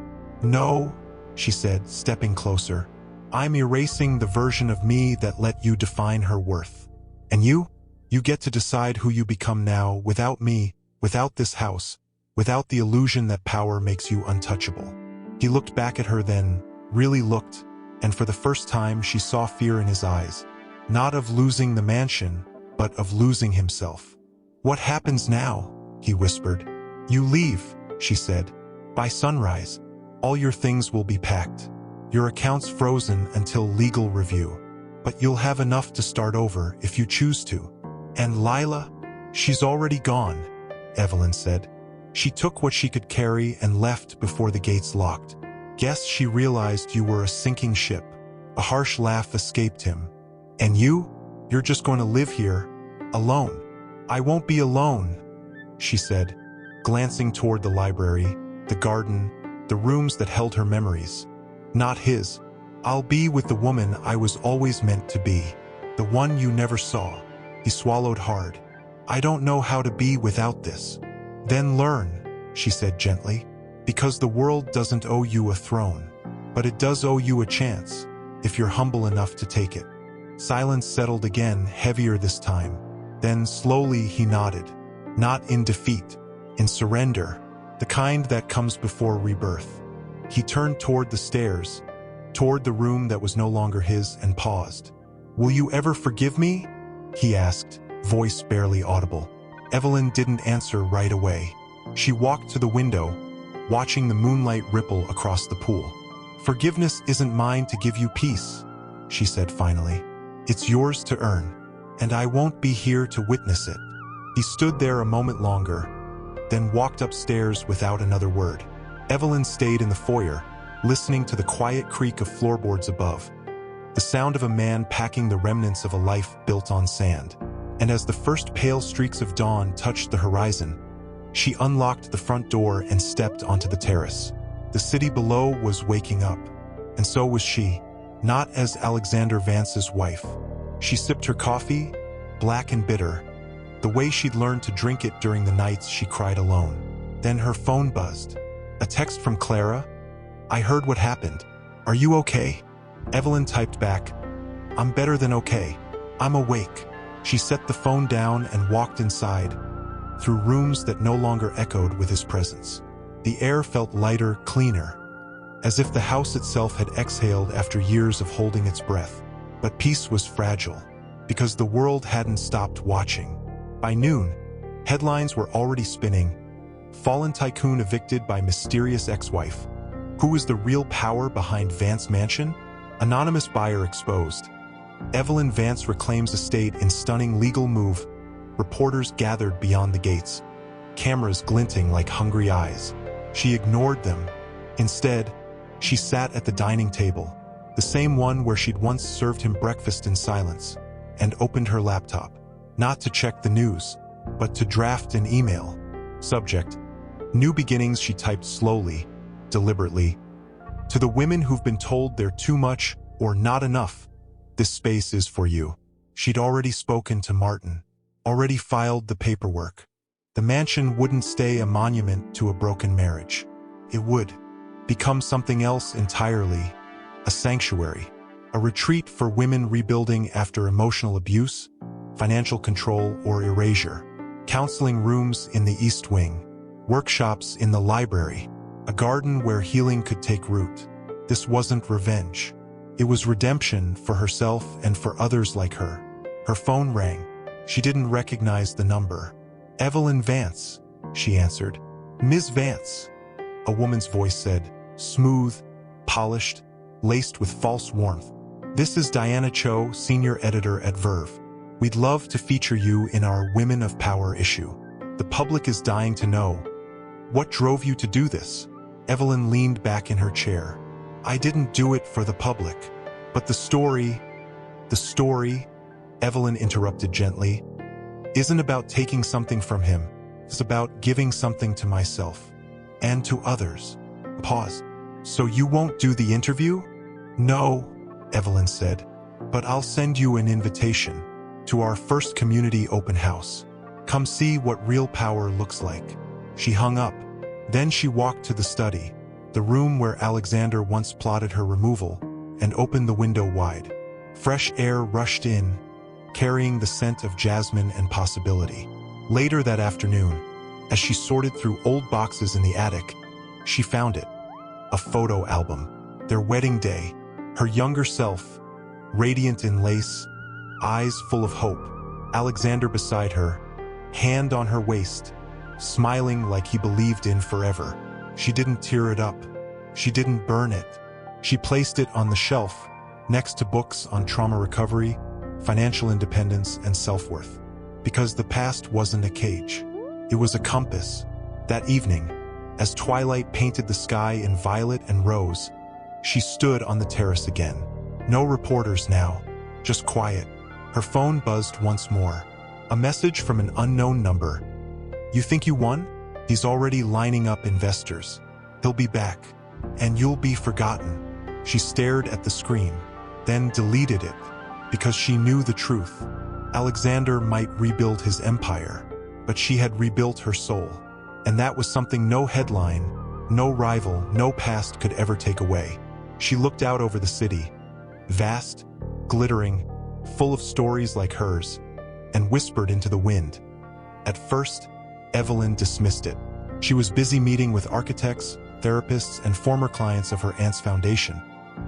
No, she said, stepping closer. I'm erasing the version of me that let you define her worth. And you? You get to decide who you become now, without me, without this house, without the illusion that power makes you untouchable. He looked back at her then, really looked, and for the first time she saw fear in his eyes. Not of losing the mansion, but of losing himself. What happens now? He whispered. You leave, she said. By sunrise, all your things will be packed. Your accounts frozen until legal review. But you'll have enough to start over if you choose to. And Lila? She's already gone, Evelyn said. She took what she could carry and left before the gates locked. Guess she realized you were a sinking ship. A harsh laugh escaped him. And you? You're just going to live here, alone. I won't be alone, she said, glancing toward the library, the garden, the rooms that held her memories. Not his. I'll be with the woman I was always meant to be, the one you never saw. He swallowed hard. I don't know how to be without this. Then learn, she said gently, because the world doesn't owe you a throne, but it does owe you a chance, if you're humble enough to take it. Silence settled again, heavier this time. Then slowly he nodded. Not in defeat, in surrender, the kind that comes before rebirth. He turned toward the stairs, toward the room that was no longer his, and paused. Will you ever forgive me? He asked, voice barely audible. Evelyn didn't answer right away. She walked to the window, watching the moonlight ripple across the pool. Forgiveness isn't mine to give you peace, she said finally. It's yours to earn, and I won't be here to witness it. He stood there a moment longer, then walked upstairs without another word. Evelyn stayed in the foyer, listening to the quiet creak of floorboards above, the sound of a man packing the remnants of a life built on sand. And as the first pale streaks of dawn touched the horizon, she unlocked the front door and stepped onto the terrace. The city below was waking up, and so was she, not as Alexander Vance's wife. She sipped her coffee, black and bitter, the way she'd learned to drink it during the nights she cried alone. Then her phone buzzed. A text from Clara. I heard what happened. Are you okay? Evelyn typed back, I'm better than okay. I'm awake. She set the phone down and walked inside, through rooms that no longer echoed with his presence. The air felt lighter, cleaner, as if the house itself had exhaled after years of holding its breath. But peace was fragile, because the world hadn't stopped watching. By noon, headlines were already spinning. Fallen tycoon evicted by mysterious ex-wife. Who was the real power behind Vance Mansion? Anonymous buyer exposed. Evelyn Vance reclaims estate in stunning legal move. Reporters gathered beyond the gates, cameras glinting like hungry eyes. She ignored them. Instead, she sat at the dining table, the same one where she'd once served him breakfast in silence, and opened her laptop, not to check the news, but to draft an email. Subject: New beginnings. She typed slowly, deliberately. To the women who've been told they're too much or not enough, this space is for you. She'd already spoken to Martin, already filed the paperwork. The mansion wouldn't stay a monument to a broken marriage. It would become something else entirely, a sanctuary, a retreat for women rebuilding after emotional abuse, financial control, or erasure. Counseling rooms in the East Wing, workshops in the library, a garden where healing could take root. This wasn't revenge. It was redemption for herself and for others like her. Her phone rang. She didn't recognize the number. "Evelyn Vance," she answered. "Ms. Vance," a woman's voice said, smooth, polished, laced with false warmth. "This is Diana Cho, senior editor at Verve. We'd love to feature you in our Women of Power issue. The public is dying to know. What drove you to do this?" Evelyn leaned back in her chair. "I didn't do it for the public. But the story, Evelyn interrupted gently, isn't about taking something from him. It's about giving something to myself. And to others." Pause. "So you won't do the interview?" "No," Evelyn said. "But I'll send you an invitation to our first community open house. Come see what real power looks like." She hung up. Then she walked to the study, the room where Alexander once plotted her removal, and opened the window wide. Fresh air rushed in, carrying the scent of jasmine and possibility. Later that afternoon, as she sorted through old boxes in the attic, she found it. A photo album. Their wedding day. Her younger self, radiant in lace, eyes full of hope. Alexander beside her, hand on her waist, smiling like he believed in forever. She didn't tear it up. She didn't burn it. She placed it on the shelf, next to books on trauma recovery, financial independence, and self-worth. Because the past wasn't a cage. It was a compass. That evening, as twilight painted the sky in violet and rose, she stood on the terrace again. No reporters now, just quiet. Her phone buzzed once more. A message from an unknown number. "You think you won? He's already lining up investors. He'll be back. And you'll be forgotten." She stared at the screen, then deleted it, because she knew the truth. Alexander might rebuild his empire, but she had rebuilt her soul. And that was something no headline, no rival, no past could ever take away. She looked out over the city, vast, glittering, full of stories like hers, and whispered into the wind. At first, Evelyn dismissed it. She was busy meeting with architects, therapists, and former clients of her aunt's foundation,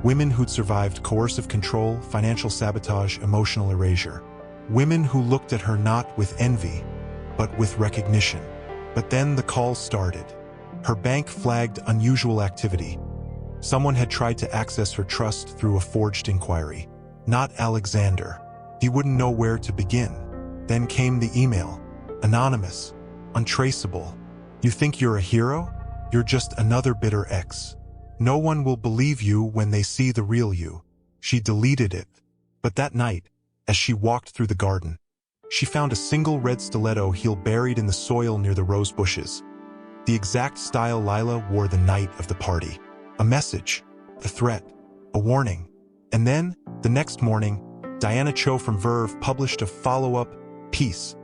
women who'd survived coercive control, financial sabotage, emotional erasure. Women who looked at her not with envy, but with recognition. But then the call started. Her bank flagged unusual activity. Someone had tried to access her trust through a forged inquiry. Not Alexander. He wouldn't know where to begin. Then came the email. Anonymous. Untraceable. "You think you're a hero? You're just another bitter ex. No one will believe you when they see the real you." She deleted it. But that night, as she walked through the garden, she found a single red stiletto heel buried in the soil near the rose bushes. The exact style Lila wore the night of the party. A message, a threat, a warning. And then, the next morning, Diana Cho from Verve published a follow-up piece,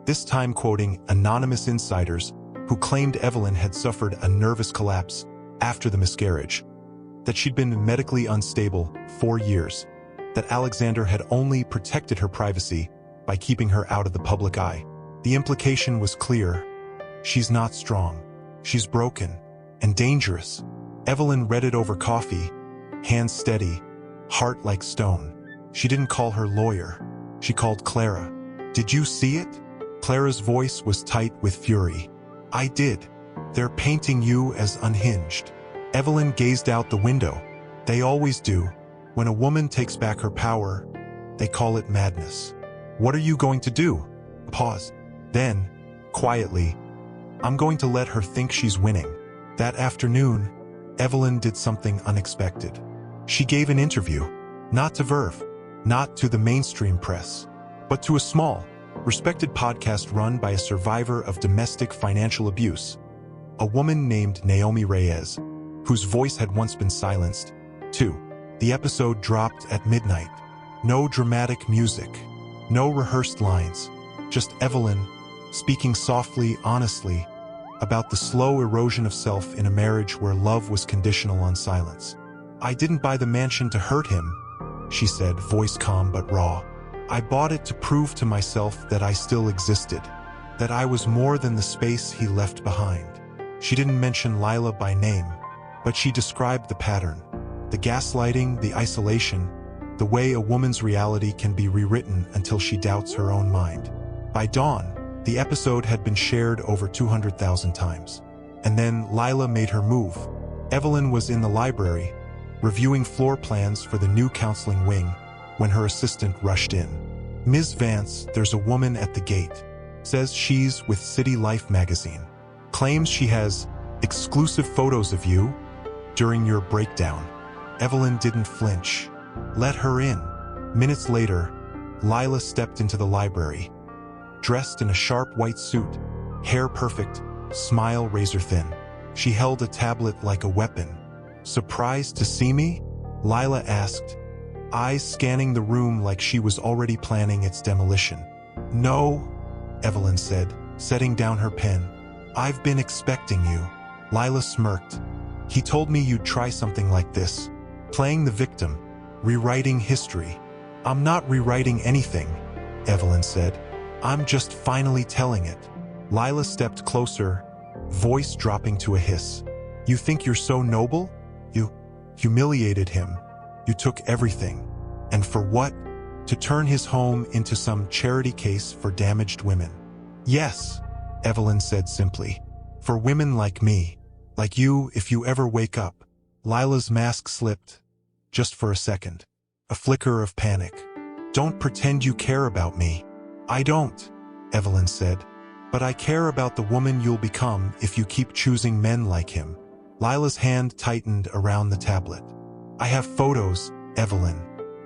this time quoting anonymous insiders who claimed Evelyn had suffered a nervous collapse after the miscarriage, that she'd been medically unstable 4 years, that Alexander had only protected her privacy by keeping her out of the public eye. The implication was clear. She's not strong. She's broken and dangerous. Evelyn read it over coffee, hands steady, heart like stone. She didn't call her lawyer. She called Clara. "Did you see it?" Clara's voice was tight with fury. "I did. They're painting you as unhinged." Evelyn gazed out the window. They always do. When a woman takes back her power, they call it madness. "What are you going to do?" Pause. Then, quietly, "I'm going to let her think she's winning." That afternoon, Evelyn did something unexpected. She gave an interview, not to Verve, not to the mainstream press, but to a small, respected podcast run by a survivor of domestic financial abuse, a woman named Naomi Reyes, whose voice had once been silenced. 2. The episode dropped at midnight. No dramatic music, no rehearsed lines, just Evelyn speaking softly, honestly, about the slow erosion of self in a marriage where love was conditional on silence. I didn't buy the mansion to hurt him, she said, voice calm but raw. I bought it to prove to myself that I still existed, that I was more than the space he left behind. She didn't mention Lila by name, but she described the pattern, the gaslighting, the isolation, the way a woman's reality can be rewritten until she doubts her own mind. By dawn, the episode had been shared over 200,000 times. And then Lila made her move. Evelyn was in the library, reviewing floor plans for the new counseling wing, when her assistant rushed in. Ms. Vance, there's a woman at the gate. Says she's with City Life magazine. Claims she has exclusive photos of you during your breakdown. Evelyn didn't flinch. Let her in. Minutes later, Lila stepped into the library, dressed in a sharp white suit, hair perfect, smile razor thin. She held a tablet like a weapon. Surprised to see me? Lila asked, eyes scanning the room like she was already planning its demolition. No, Evelyn said, setting down her pen. I've been expecting you. Lila smirked. He told me you'd try something like this. Playing the victim. Rewriting history. I'm not rewriting anything, Evelyn said. I'm just finally telling it. Lila stepped closer, voice dropping to a hiss. You think you're so noble? You humiliated him. You took everything. And for what? To turn his home into some charity case for damaged women. Yes, Evelyn said simply. For women like me. Like you, if you ever wake up. Lila's mask slipped. Just for a second. A flicker of panic. Don't pretend you care about me. I don't, Evelyn said. But I care about the woman you'll become if you keep choosing men like him. Lila's hand tightened around the tablet. I have photos, Evelyn,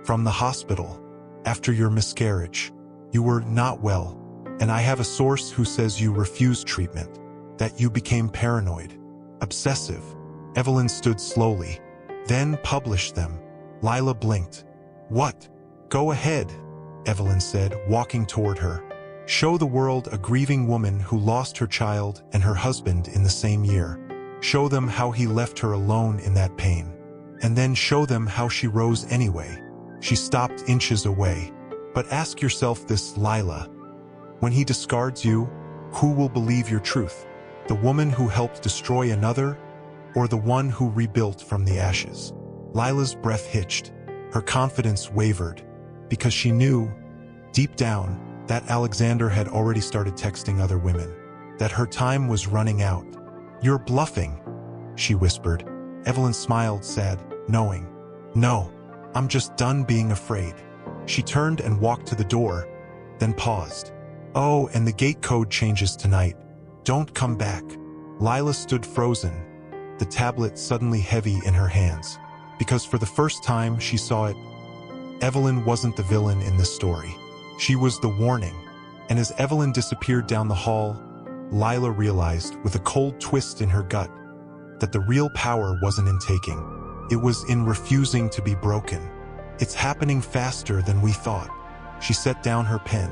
from the hospital. After your miscarriage, you were not well. And I have a source who says you refused treatment, that you became paranoid, obsessive. Evelyn stood slowly, then published them. Lila blinked. What? Go ahead, Evelyn said, walking toward her. Show the world a grieving woman who lost her child and her husband in the same year. Show them how he left her alone in that pain. And then show them how she rose anyway. She stopped inches away. But ask yourself this, Lila. When he discards you, who will believe your truth? The woman who helped destroy another, or the one who rebuilt from the ashes? Lila's breath hitched. Her confidence wavered, because she knew, deep down, that Alexander had already started texting other women, that her time was running out. You're bluffing, she whispered. Evelyn smiled, sad, knowing. No, I'm just done being afraid. She turned and walked to the door, then paused. Oh, and the gate code changes tonight. Don't come back. Lila stood frozen, the tablet suddenly heavy in her hands, because for the first time she saw it. Evelyn wasn't the villain in this story. She was the warning. And as Evelyn disappeared down the hall, Lila realized, with a cold twist in her gut, that the real power wasn't in taking. It was in refusing to be broken. It's happening faster than we thought. She set down her pen.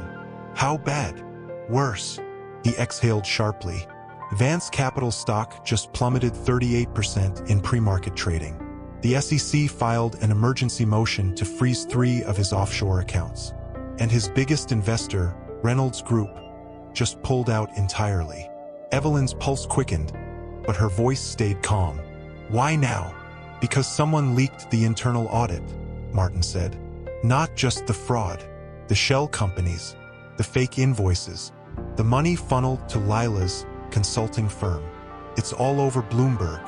How bad? Worse. He exhaled sharply. Vance Capital stock just plummeted 38% in pre-market trading. The SEC filed an emergency motion to freeze 3 of his offshore accounts. And his biggest investor, Reynolds Group, just pulled out entirely. Evelyn's pulse quickened, but her voice stayed calm. Why now? Because someone leaked the internal audit, Martin said. Not just the fraud, the shell companies, the fake invoices, the money funneled to Lila's consulting firm. It's all over Bloomberg.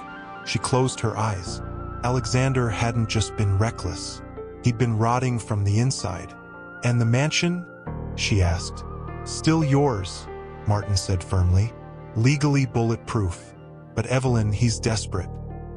She closed her eyes. Alexander hadn't just been reckless. He'd been rotting from the inside. And the mansion? She asked. Still yours, Martin said firmly. Legally bulletproof. But Evelyn, he's desperate.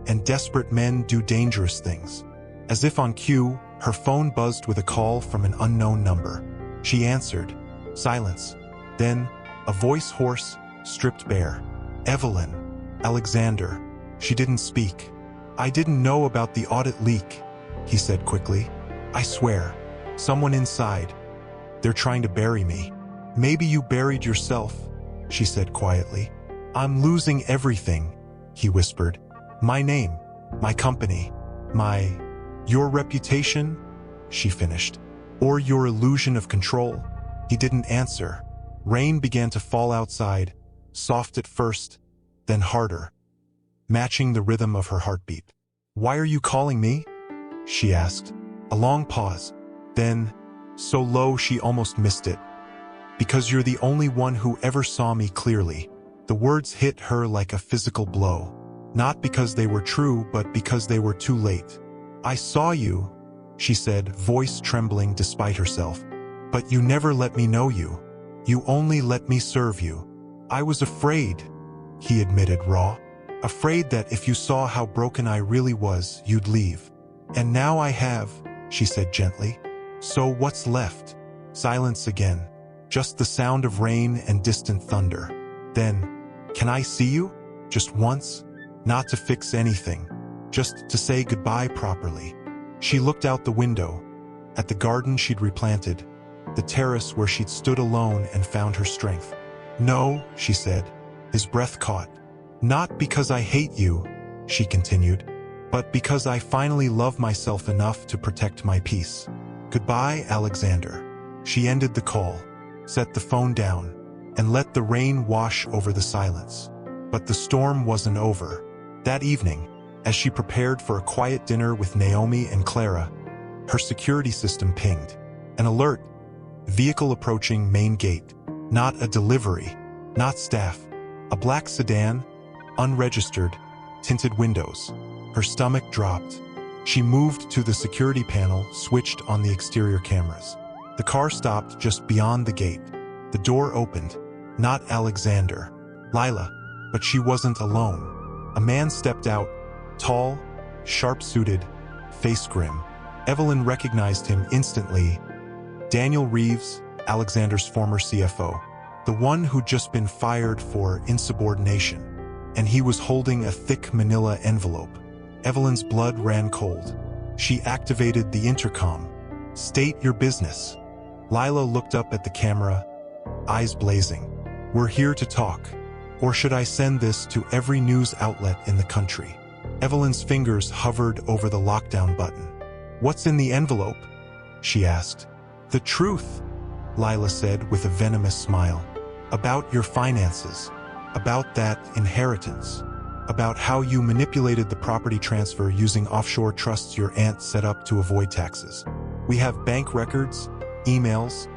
And desperate men do dangerous things. As if on cue, her phone buzzed with a call from an unknown number. She answered. Silence. Then, a voice hoarse, stripped bare. Evelyn. Alexander. She didn't speak. I didn't know about the audit leak, he said quickly. I swear. Someone inside. They're trying to bury me. Maybe you buried yourself, she said quietly. I'm losing everything, he whispered. My name, my company, Your reputation? She finished. Or your illusion of control? He didn't answer. Rain began to fall outside, soft at first, then harder, matching the rhythm of her heartbeat. Why are you calling me? She asked. A long pause. Then, so low she almost missed it. Because you're the only one who ever saw me clearly. The words hit her like a physical blow. Not because they were true, but because they were too late. I saw you, she said, voice trembling despite herself. But you never let me know you. You only let me serve you. I was afraid, he admitted raw. Afraid that if you saw how broken I really was, you'd leave. And now I have, she said gently. So what's left? Silence again. Just the sound of rain and distant thunder. Then, can I see you? Just once? Not to fix anything. Just to say goodbye properly. She looked out the window, at the garden she'd replanted, the terrace where she'd stood alone and found her strength. No, she said, his breath caught. Not because I hate you, she continued, but because I finally love myself enough to protect my peace. Goodbye, Alexander. She ended the call, set the phone down, and let the rain wash over the silence. But the storm wasn't over. That evening, as she prepared for a quiet dinner with Naomi and Clara, her security system pinged. An alert. Vehicle approaching main gate. Not a delivery. Not staff. A black sedan, unregistered, tinted windows. Her stomach dropped. She moved to the security panel, switched on the exterior cameras. The car stopped just beyond the gate. The door opened. Not Alexander. Lila. But she wasn't alone. A man stepped out, tall, sharp-suited, face grim. Evelyn recognized him instantly. Daniel Reeves, Alexander's former CFO. The one who'd just been fired for insubordination. And he was holding a thick manila envelope. Evelyn's blood ran cold. She activated the intercom. State your business. Lila looked up at the camera, eyes blazing. We're here to talk. Or should I send this to every news outlet in the country? Evelyn's fingers hovered over the lockdown button. What's in the envelope? She asked. The truth, Lila said with a venomous smile. About your finances. About that inheritance. About how you manipulated the property transfer using offshore trusts your aunt set up to avoid taxes. We have bank records, emails,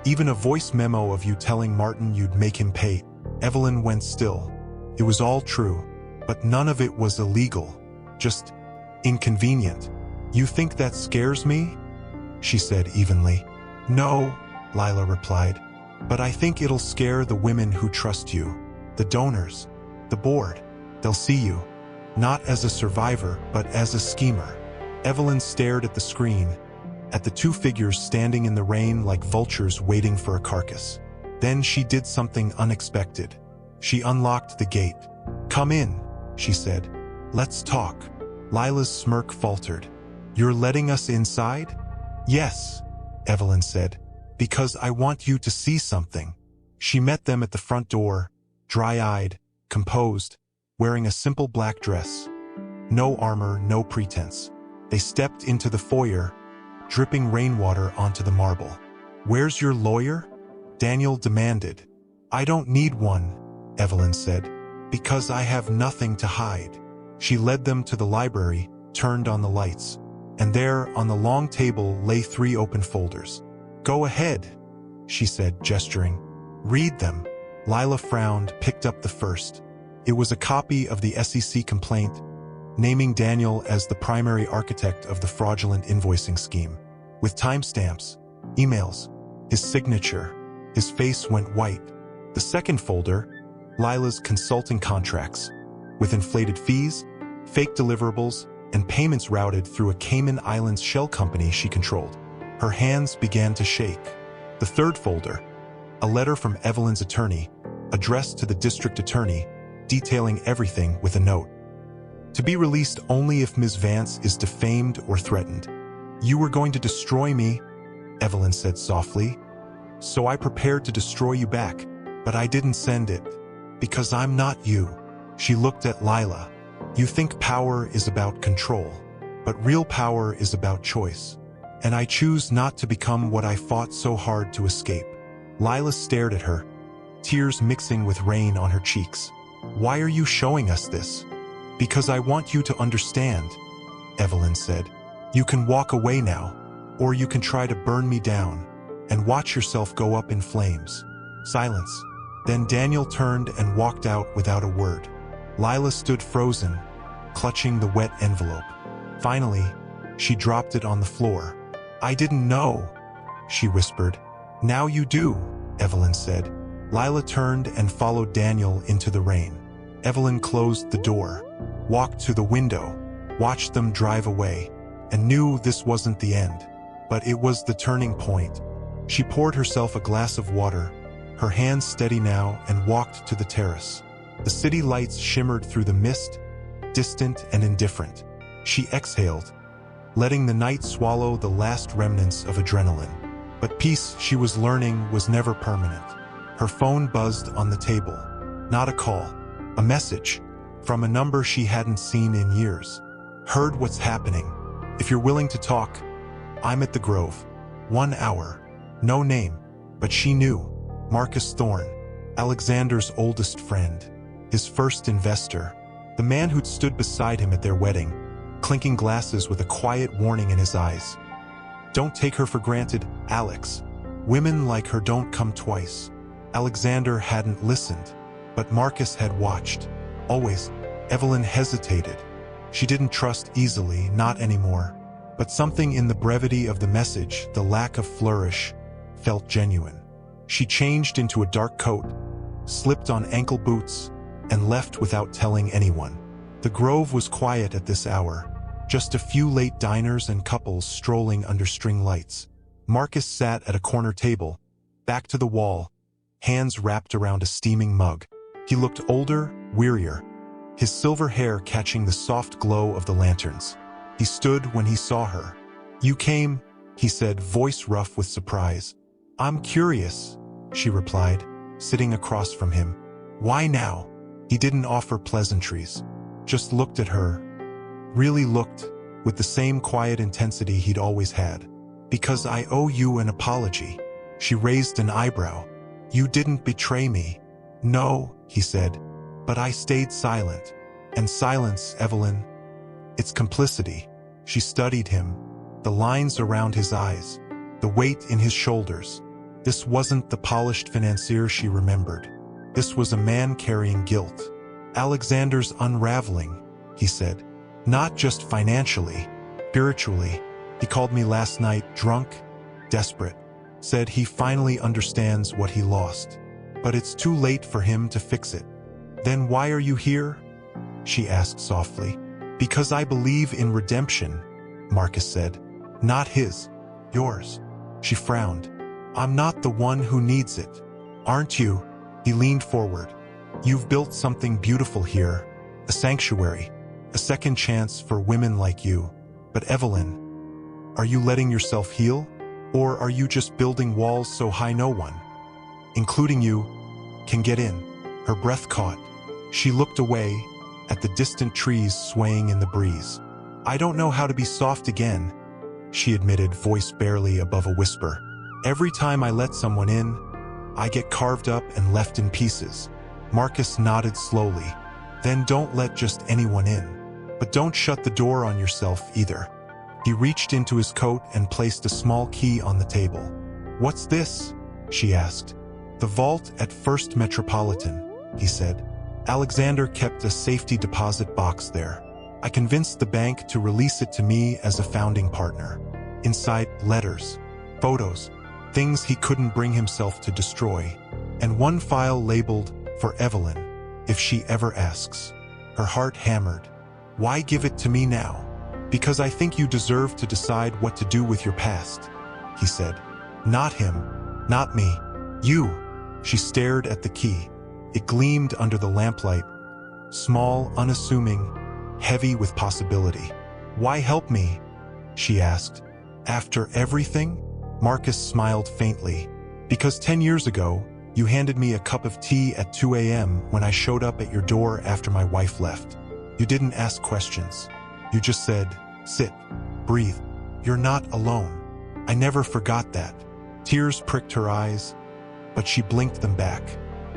even a voice memo of you telling Martin you'd make him pay. Evelyn went still. It was all true, but none of it was illegal. Just inconvenient. You think that scares me? She said evenly. No, Lila replied. But I think it'll scare the women who trust you. The donors. The board. They'll see you. Not as a survivor, but as a schemer. Evelyn stared at the screen, at the two figures standing in the rain like vultures waiting for a carcass. Then she did something unexpected. She unlocked the gate. Come in, she said. Let's talk. Lila's smirk faltered. You're letting us inside? Yes, Evelyn said. Because I want you to see something. She met them at the front door, dry-eyed, composed, wearing a simple black dress. No armor, no pretense. They stepped into the foyer, dripping rainwater onto the marble. Where's your lawyer? Daniel demanded. I don't need one, Evelyn said, because I have nothing to hide. She led them to the library, turned on the lights, and there, on the long table, lay 3 open folders. Go ahead, she said, gesturing. Read them. Lila frowned, picked up the first. It was a copy of the SEC complaint, naming Daniel as the primary architect of the fraudulent invoicing scheme. With timestamps, emails, his signature. His face went white. The second folder, Lila's consulting contracts, with inflated fees, fake deliverables, and payments routed through a Cayman Islands shell company she controlled. Her hands began to shake. The third folder, a letter from Evelyn's attorney, addressed to the district attorney, detailing everything with a note. To be released only if Ms. Vance is defamed or threatened. You were going to destroy me, Evelyn said softly. So I prepared to destroy you back, but I didn't send it, because I'm not you. She looked at Lila. You think power is about control. But real power is about choice. And I choose not to become what I fought so hard to escape. Lila stared at her, tears mixing with rain on her cheeks. Why are you showing us this? Because I want you to understand, Evelyn said. You can walk away now, or you can try to burn me down and watch yourself go up in flames. Silence. Then Daniel turned and walked out without a word. Lila stood frozen, clutching the wet envelope. Finally, she dropped it on the floor. I didn't know, she whispered. Now you do, Evelyn said. Lila turned and followed Daniel into the rain. Evelyn closed the door, walked to the window, watched them drive away, and knew this wasn't the end. But it was the turning point. She poured herself a glass of water, her hands steady now, and walked to the terrace. The city lights shimmered through the mist, distant and indifferent. She exhaled, letting the night swallow the last remnants of adrenaline. But peace, she was learning, was never permanent. Her phone buzzed on the table. Not a call, a message from a number she hadn't seen in years. Heard what's happening. If you're willing to talk, I'm at the Grove. 1 hour. No name, but she knew. Marcus Thorne, Alexander's oldest friend, his first investor, the man who'd stood beside him at their wedding, clinking glasses with a quiet warning in his eyes. Don't take her for granted, Alex. Women like her don't come twice. Alexander hadn't listened, but Marcus had watched. Always. Evelyn hesitated. She didn't trust easily, not anymore. But something in the brevity of the message, the lack of flourish, felt genuine. She changed into a dark coat, slipped on ankle boots, and left without telling anyone. The Grove was quiet at this hour, just a few late diners and couples strolling under string lights. Marcus sat at a corner table, back to the wall, hands wrapped around a steaming mug. He looked older, wearier, his silver hair catching the soft glow of the lanterns. He stood when he saw her. You came, he said, voice rough with surprise. I'm curious, she replied, sitting across from him. Why now? He didn't offer pleasantries, just looked at her, really looked, with the same quiet intensity he'd always had. Because I owe you an apology. She raised an eyebrow. You didn't betray me. No, he said, but I stayed silent. And silence, Evelyn, it's complicity. She studied him, the lines around his eyes, the weight in his shoulders. This wasn't the polished financier she remembered. This was a man carrying guilt. Alexander's unraveling, he said. Not just financially, spiritually. He called me last night drunk, desperate. Said he finally understands what he lost. But it's too late for him to fix it. Then why are you here? She asked softly. Because I believe in redemption, Marcus said. Not his, yours. She frowned. I'm not the one who needs it. Aren't you? He leaned forward. You've built something beautiful here, a sanctuary, a second chance for women like you. But Evelyn, are you letting yourself heal? Or are you just building walls so high no one, including you, can get in? Her breath caught. She looked away at the distant trees swaying in the breeze. I don't know how to be soft again, she admitted, voice barely above a whisper. Every time I let someone in, I get carved up and left in pieces. Marcus nodded slowly. Then don't let just anyone in. But don't shut the door on yourself either. He reached into his coat and placed a small key on the table. What's this? She asked. The vault at First Metropolitan, he said. Alexander kept a safety deposit box there. I convinced the bank to release it to me as a founding partner. Inside, letters, photos, things he couldn't bring himself to destroy, and one file labeled, for Evelyn, if she ever asks. Her heart hammered. Why give it to me now? Because I think you deserve to decide what to do with your past, he said. Not him, not me, you. She stared at the key. It gleamed under the lamplight, small, unassuming, heavy with possibility. Why help me? She asked. After everything? Marcus smiled faintly. Because 10 years ago, you handed me a cup of tea at 2 a.m. when I showed up at your door after my wife left. You didn't ask questions. You just said, Sit. Breathe. You're not alone. I never forgot that. Tears pricked her eyes, but she blinked them back.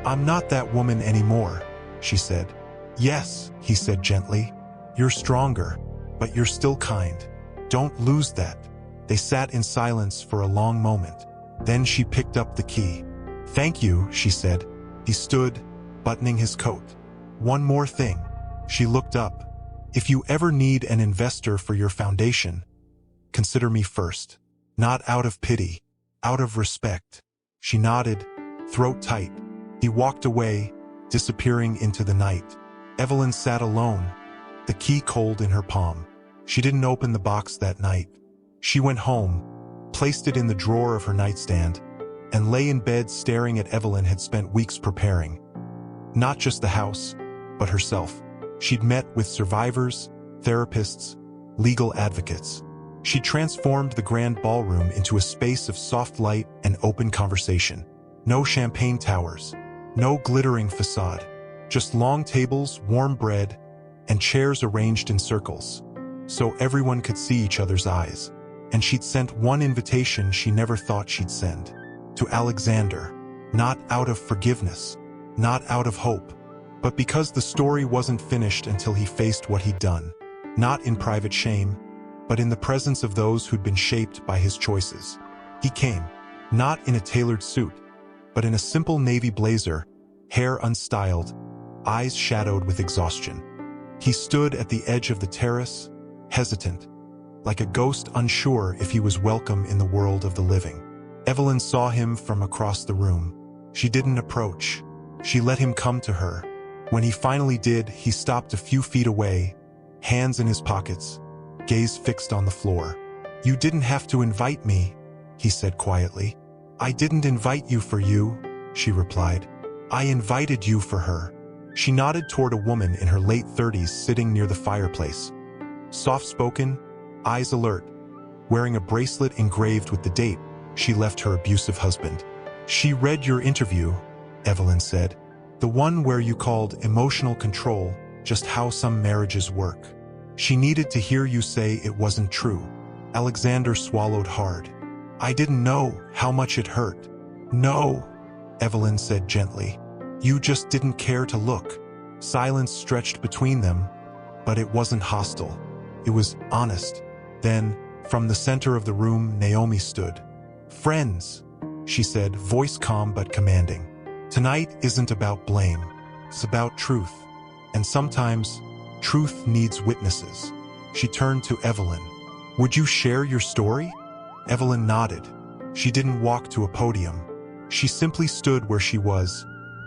I'm not that woman anymore, she said. Yes, he said gently. You're stronger, but you're still kind. Don't lose that. They sat in silence for a long moment. Then she picked up the key. Thank you, she said. He stood, buttoning his coat. One more thing. She looked up. If you ever need an investor for your foundation, consider me first. Not out of pity, out of respect. She nodded, throat tight. He walked away, disappearing into the night. Evelyn sat alone, the key cold in her palm. She didn't open the box that night. She went home, placed it in the drawer of her nightstand, and lay in bed staring at Evelyn had spent weeks preparing. Not just the house, but herself. She'd met with survivors, therapists, legal advocates. She transformed the grand ballroom into a space of soft light and open conversation. No champagne towers, no glittering facade, just long tables, warm bread, and chairs arranged in circles, so everyone could see each other's eyes. And she'd sent one invitation she never thought she'd send. To Alexander, not out of forgiveness, not out of hope, but because the story wasn't finished until he faced what he'd done. Not in private shame, but in the presence of those who'd been shaped by his choices. He came, not in a tailored suit, but in a simple navy blazer, hair unstyled, eyes shadowed with exhaustion. He stood at the edge of the terrace, hesitant, like a ghost unsure if he was welcome in the world of the living. Evelyn saw him from across the room. She didn't approach. She let him come to her. When he finally did, he stopped a few feet away, hands in his pockets, gaze fixed on the floor. You didn't have to invite me, he said quietly. I didn't invite you for you, she replied. I invited you for her. She nodded toward a woman in her late 30s sitting near the fireplace. Soft-spoken, eyes alert, wearing a bracelet engraved with the date she left her abusive husband. She read your interview, Evelyn said. The one where you called emotional control just how some marriages work. She needed to hear you say it wasn't true. Alexander swallowed hard. I didn't know how much it hurt. No, Evelyn said gently. You just didn't care to look. Silence stretched between them, but it wasn't hostile. It was honest. Then, from the center of the room, Naomi stood. Friends, she said, voice calm but commanding. Tonight isn't about blame. It's about truth. And sometimes, truth needs witnesses. She turned to Evelyn. Would you share your story? Evelyn nodded. She didn't walk to a podium. She simply stood where she was,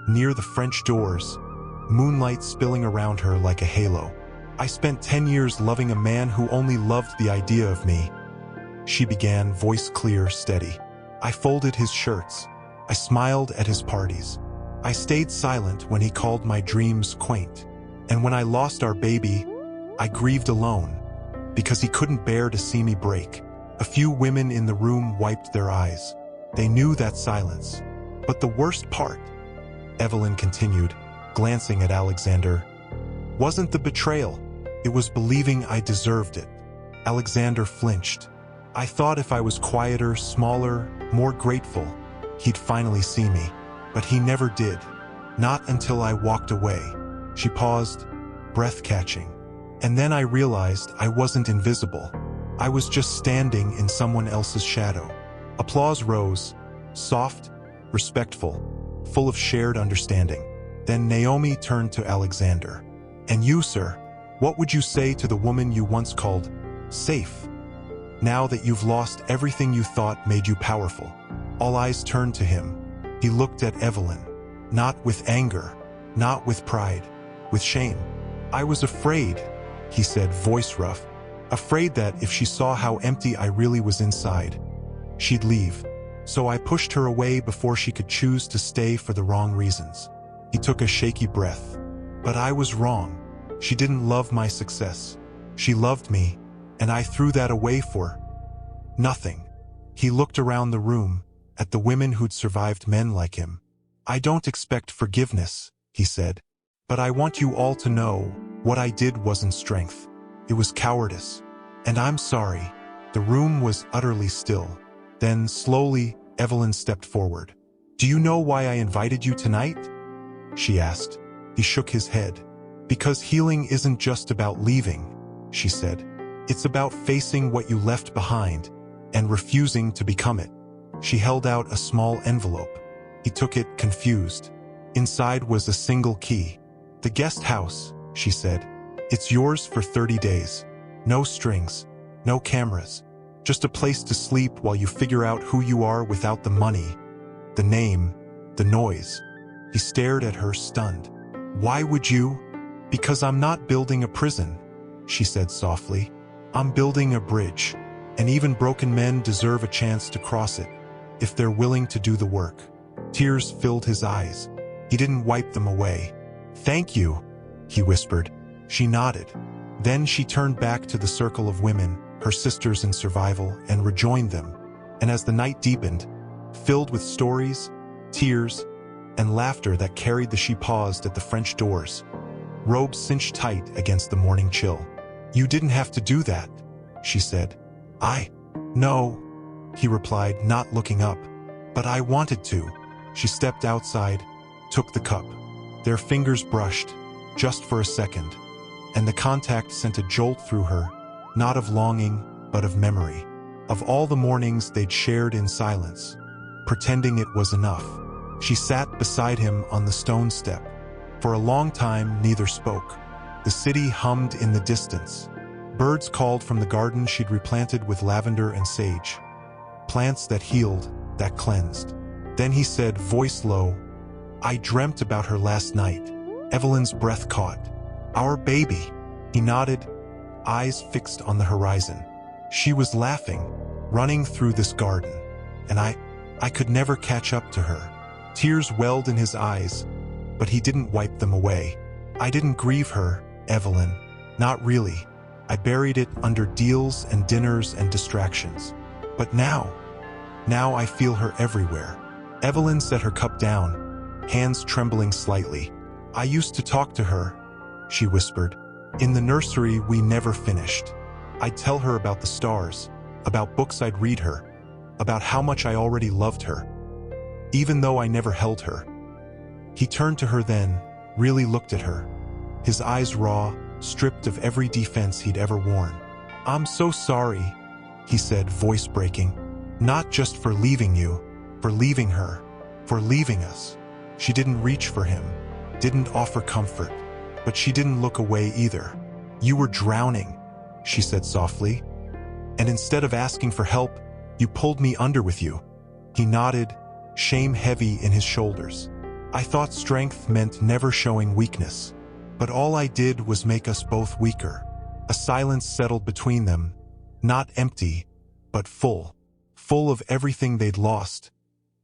near the French doors, moonlight spilling around her like a halo. I spent 10 years loving a man who only loved the idea of me. She began, voice clear, steady. I folded his shirts. I smiled at his parties. I stayed silent when he called my dreams quaint. And when I lost our baby, I grieved alone, because he couldn't bear to see me break. A few women in the room wiped their eyes. They knew that silence. But the worst part, Evelyn continued, glancing at Alexander, wasn't the betrayal. It was believing I deserved it. Alexander flinched. I thought if I was quieter, smaller, more grateful, he'd finally see me. But he never did. Not until I walked away. She paused, breath catching. And then I realized I wasn't invisible. I was just standing in someone else's shadow. Applause rose, soft, respectful, full of shared understanding. Then Naomi turned to Alexander. And you, sir, what would you say to the woman you once called safe? Now that you've lost everything you thought made you powerful. All eyes turned to him. He looked at Evelyn, not with anger, not with pride, with shame. I was afraid, he said, voice rough, afraid that if she saw how empty I really was inside, she'd leave. So I pushed her away before she could choose to stay for the wrong reasons. He took a shaky breath. But I was wrong. She didn't love my success. She loved me, and I threw that away for nothing. He looked around the room, at the women who'd survived men like him. I don't expect forgiveness, he said, but I want you all to know what I did wasn't strength. It was cowardice. And I'm sorry. The room was utterly still. Then, slowly, Evelyn stepped forward. Do you know why I invited you tonight? She asked. He shook his head. Because healing isn't just about leaving, she said. It's about facing what you left behind and refusing to become it. She held out a small envelope. He took it, confused. Inside was a single key. The guest house, she said. It's yours for 30 days. No strings, no cameras. Just a place to sleep while you figure out who you are without the money, the name, the noise. He stared at her, stunned. Why would you? Because I'm not building a prison, she said softly. I'm building a bridge, and even broken men deserve a chance to cross it, if they're willing to do the work. Tears filled his eyes. He didn't wipe them away. Thank you, he whispered. She nodded. Then she turned back to the circle of women, her sisters in survival, and rejoined them. And as the night deepened, filled with stories, tears, and laughter that carried she paused at the French doors, robes cinched tight against the morning chill. You didn't have to do that, she said. No, he replied, not looking up. But I wanted to. She stepped outside, took the cup. Their fingers brushed, just for a second, and the contact sent a jolt through her, not of longing, but of memory, of all the mornings they'd shared in silence, pretending it was enough. She sat beside him on the stone step. For a long time, neither spoke. The city hummed in the distance. Birds called from the garden she'd replanted with lavender and sage. Plants that healed, that cleansed. Then he said, voice low, I dreamt about her last night. Evelyn's breath caught. Our baby. He nodded, eyes fixed on the horizon. She was laughing, running through this garden. And I could never catch up to her. Tears welled in his eyes, but he didn't wipe them away. I didn't grieve her, Evelyn. Not really. I buried it under deals and dinners and distractions. But now I feel her everywhere. Evelyn set her cup down, hands trembling slightly. I used to talk to her, she whispered. In the nursery, we never finished. I'd tell her about the stars, about books I'd read her, about how much I already loved her, even though I never held her. He turned to her then, really looked at her, his eyes raw, stripped of every defense he'd ever worn. I'm so sorry, he said, voice breaking. Not just for leaving you, for leaving her, for leaving us. She didn't reach for him, didn't offer comfort, but she didn't look away either. You were drowning, she said softly, and instead of asking for help, you pulled me under with you. He nodded, shame heavy in his shoulders. I thought strength meant never showing weakness, but all I did was make us both weaker. A silence settled between them, not empty, but full of everything they'd lost,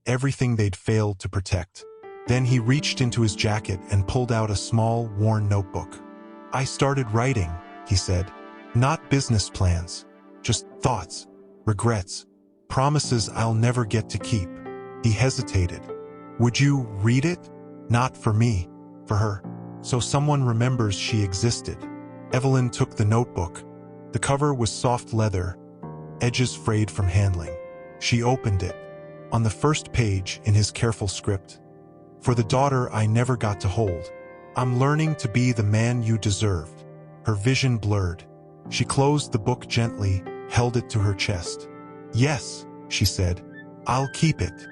everything they'd failed to protect. Then he reached into his jacket and pulled out a small, worn notebook. I started writing, he said. Not business plans, just thoughts, regrets, promises I'll never get to keep. He hesitated. Would you read it? Not for me, for her. So someone remembers she existed. Evelyn took the notebook. The cover was soft leather, edges frayed from handling. She opened it. On the first page, in his careful script, for the daughter I never got to hold. I'm learning to be the man you deserved. Her vision blurred. She closed the book gently, held it to her chest. Yes, she said, I'll keep it.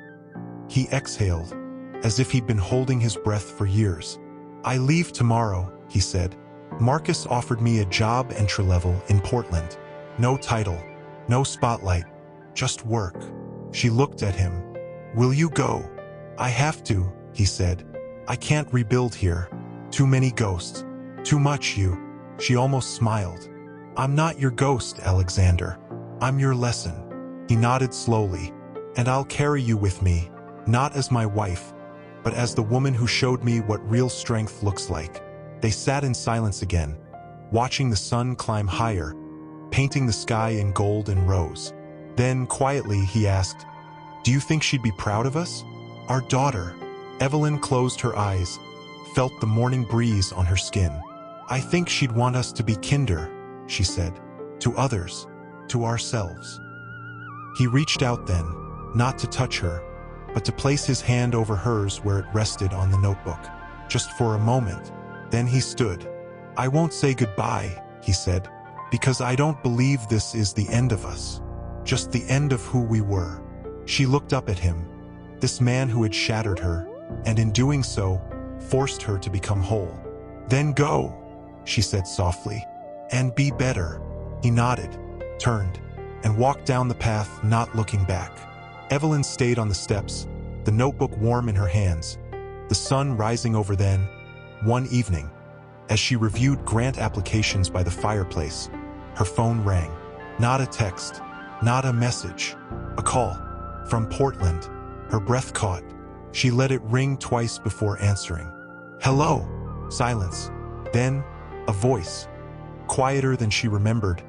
He exhaled, as if he'd been holding his breath for years. I leave tomorrow, he said. Marcus offered me a job entry-level in Portland. No title, no spotlight, just work. She looked at him. Will you go? I have to, he said. I can't rebuild here. Too many ghosts. Too much you. She almost smiled. I'm not your ghost, Alexander. I'm your lesson. He nodded slowly. And I'll carry you with me, not as my wife, but as the woman who showed me what real strength looks like. They sat in silence again, watching the sun climb higher, painting the sky in gold and rose. Then, quietly, he asked, Do you think she'd be proud of us? Our daughter. Evelyn closed her eyes, felt the morning breeze on her skin. I think she'd want us to be kinder, she said. to others, to ourselves. He reached out then, not to touch her, but to place his hand over hers where it rested on the notebook. Just for a moment. Then he stood. "I won't say goodbye," he said, "because I don't believe this is the end of us. Just the end of who we were." She looked up at him, this man who had shattered her, and in doing so, forced her to become whole. "Then go," she said softly, "and be better." He nodded, turned, and walked down the path, not looking back. Evelyn stayed on the steps, the notebook warm in her hands, the sun rising over them. One evening, as she reviewed grant applications by the fireplace, her phone rang. Not a text, not a message, a call. From Portland. Her breath caught. She let it ring twice before answering. "Hello." Silence. Then, a voice. Quieter than she remembered.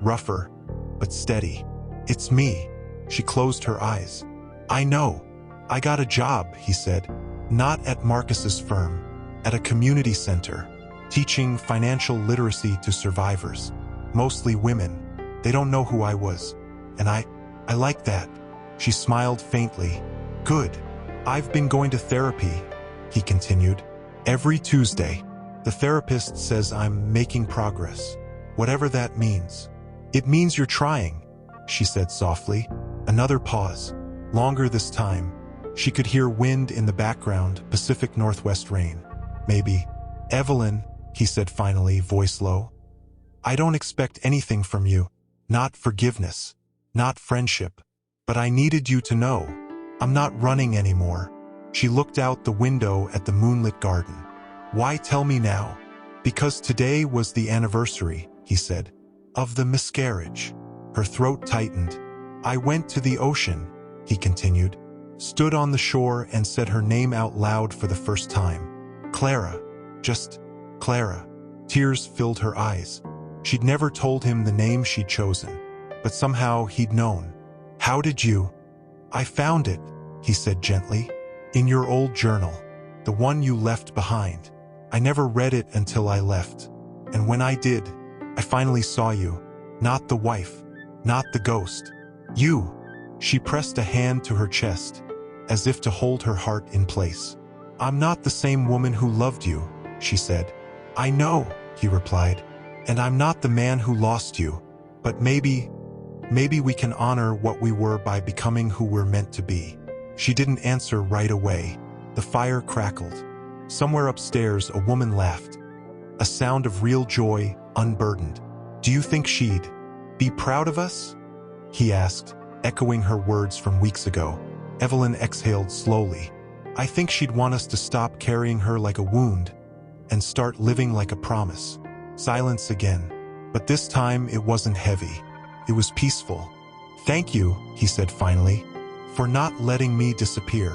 Rougher, but steady. "It's me." She closed her eyes. "I know. I got a job," he said. "Not at Marcus's firm. At a community center. Teaching financial literacy to survivors. Mostly women. They don't know who I was. And I like that." She smiled faintly. "Good. I've been going to therapy," he continued. "Every Tuesday. The therapist says I'm making progress. Whatever that means." "It means you're trying," she said softly. Another pause. Longer this time. She could hear wind in the background, Pacific Northwest rain. "Maybe." "Evelyn," he said finally, voice low. "I don't expect anything from you. Not forgiveness. Not friendship. But I needed you to know. I'm not running anymore." She looked out the window at the moonlit garden. "Why tell me now?" "Because today was the anniversary," he said, "of the miscarriage." Her throat tightened. "I went to the ocean," he continued, stood on the shore and said her name out loud for the first time. "Clara. Just Clara." Tears filled her eyes. She'd never told him the name she'd chosen, but somehow he'd known. "How did you?" "I found it," he said gently, "in your old journal, the one you left behind. I never read it until I left. And when I did, I finally saw you. Not the wife, not the ghost. You." She pressed a hand to her chest, as if to hold her heart in place. "I'm not the same woman who loved you," she said. "I know," he replied, "and I'm not the man who lost you. But maybe we can honor what we were by becoming who we're meant to be." She didn't answer right away. The fire crackled. Somewhere upstairs, a woman laughed. A sound of real joy, unburdened. "Do you think she'd be proud of us?" he asked, echoing her words from weeks ago. Evelyn exhaled slowly. "I think she'd want us to stop carrying her like a wound and start living like a promise." Silence again. But this time it wasn't heavy. It was peaceful. "Thank you," he said finally, "for not letting me disappear."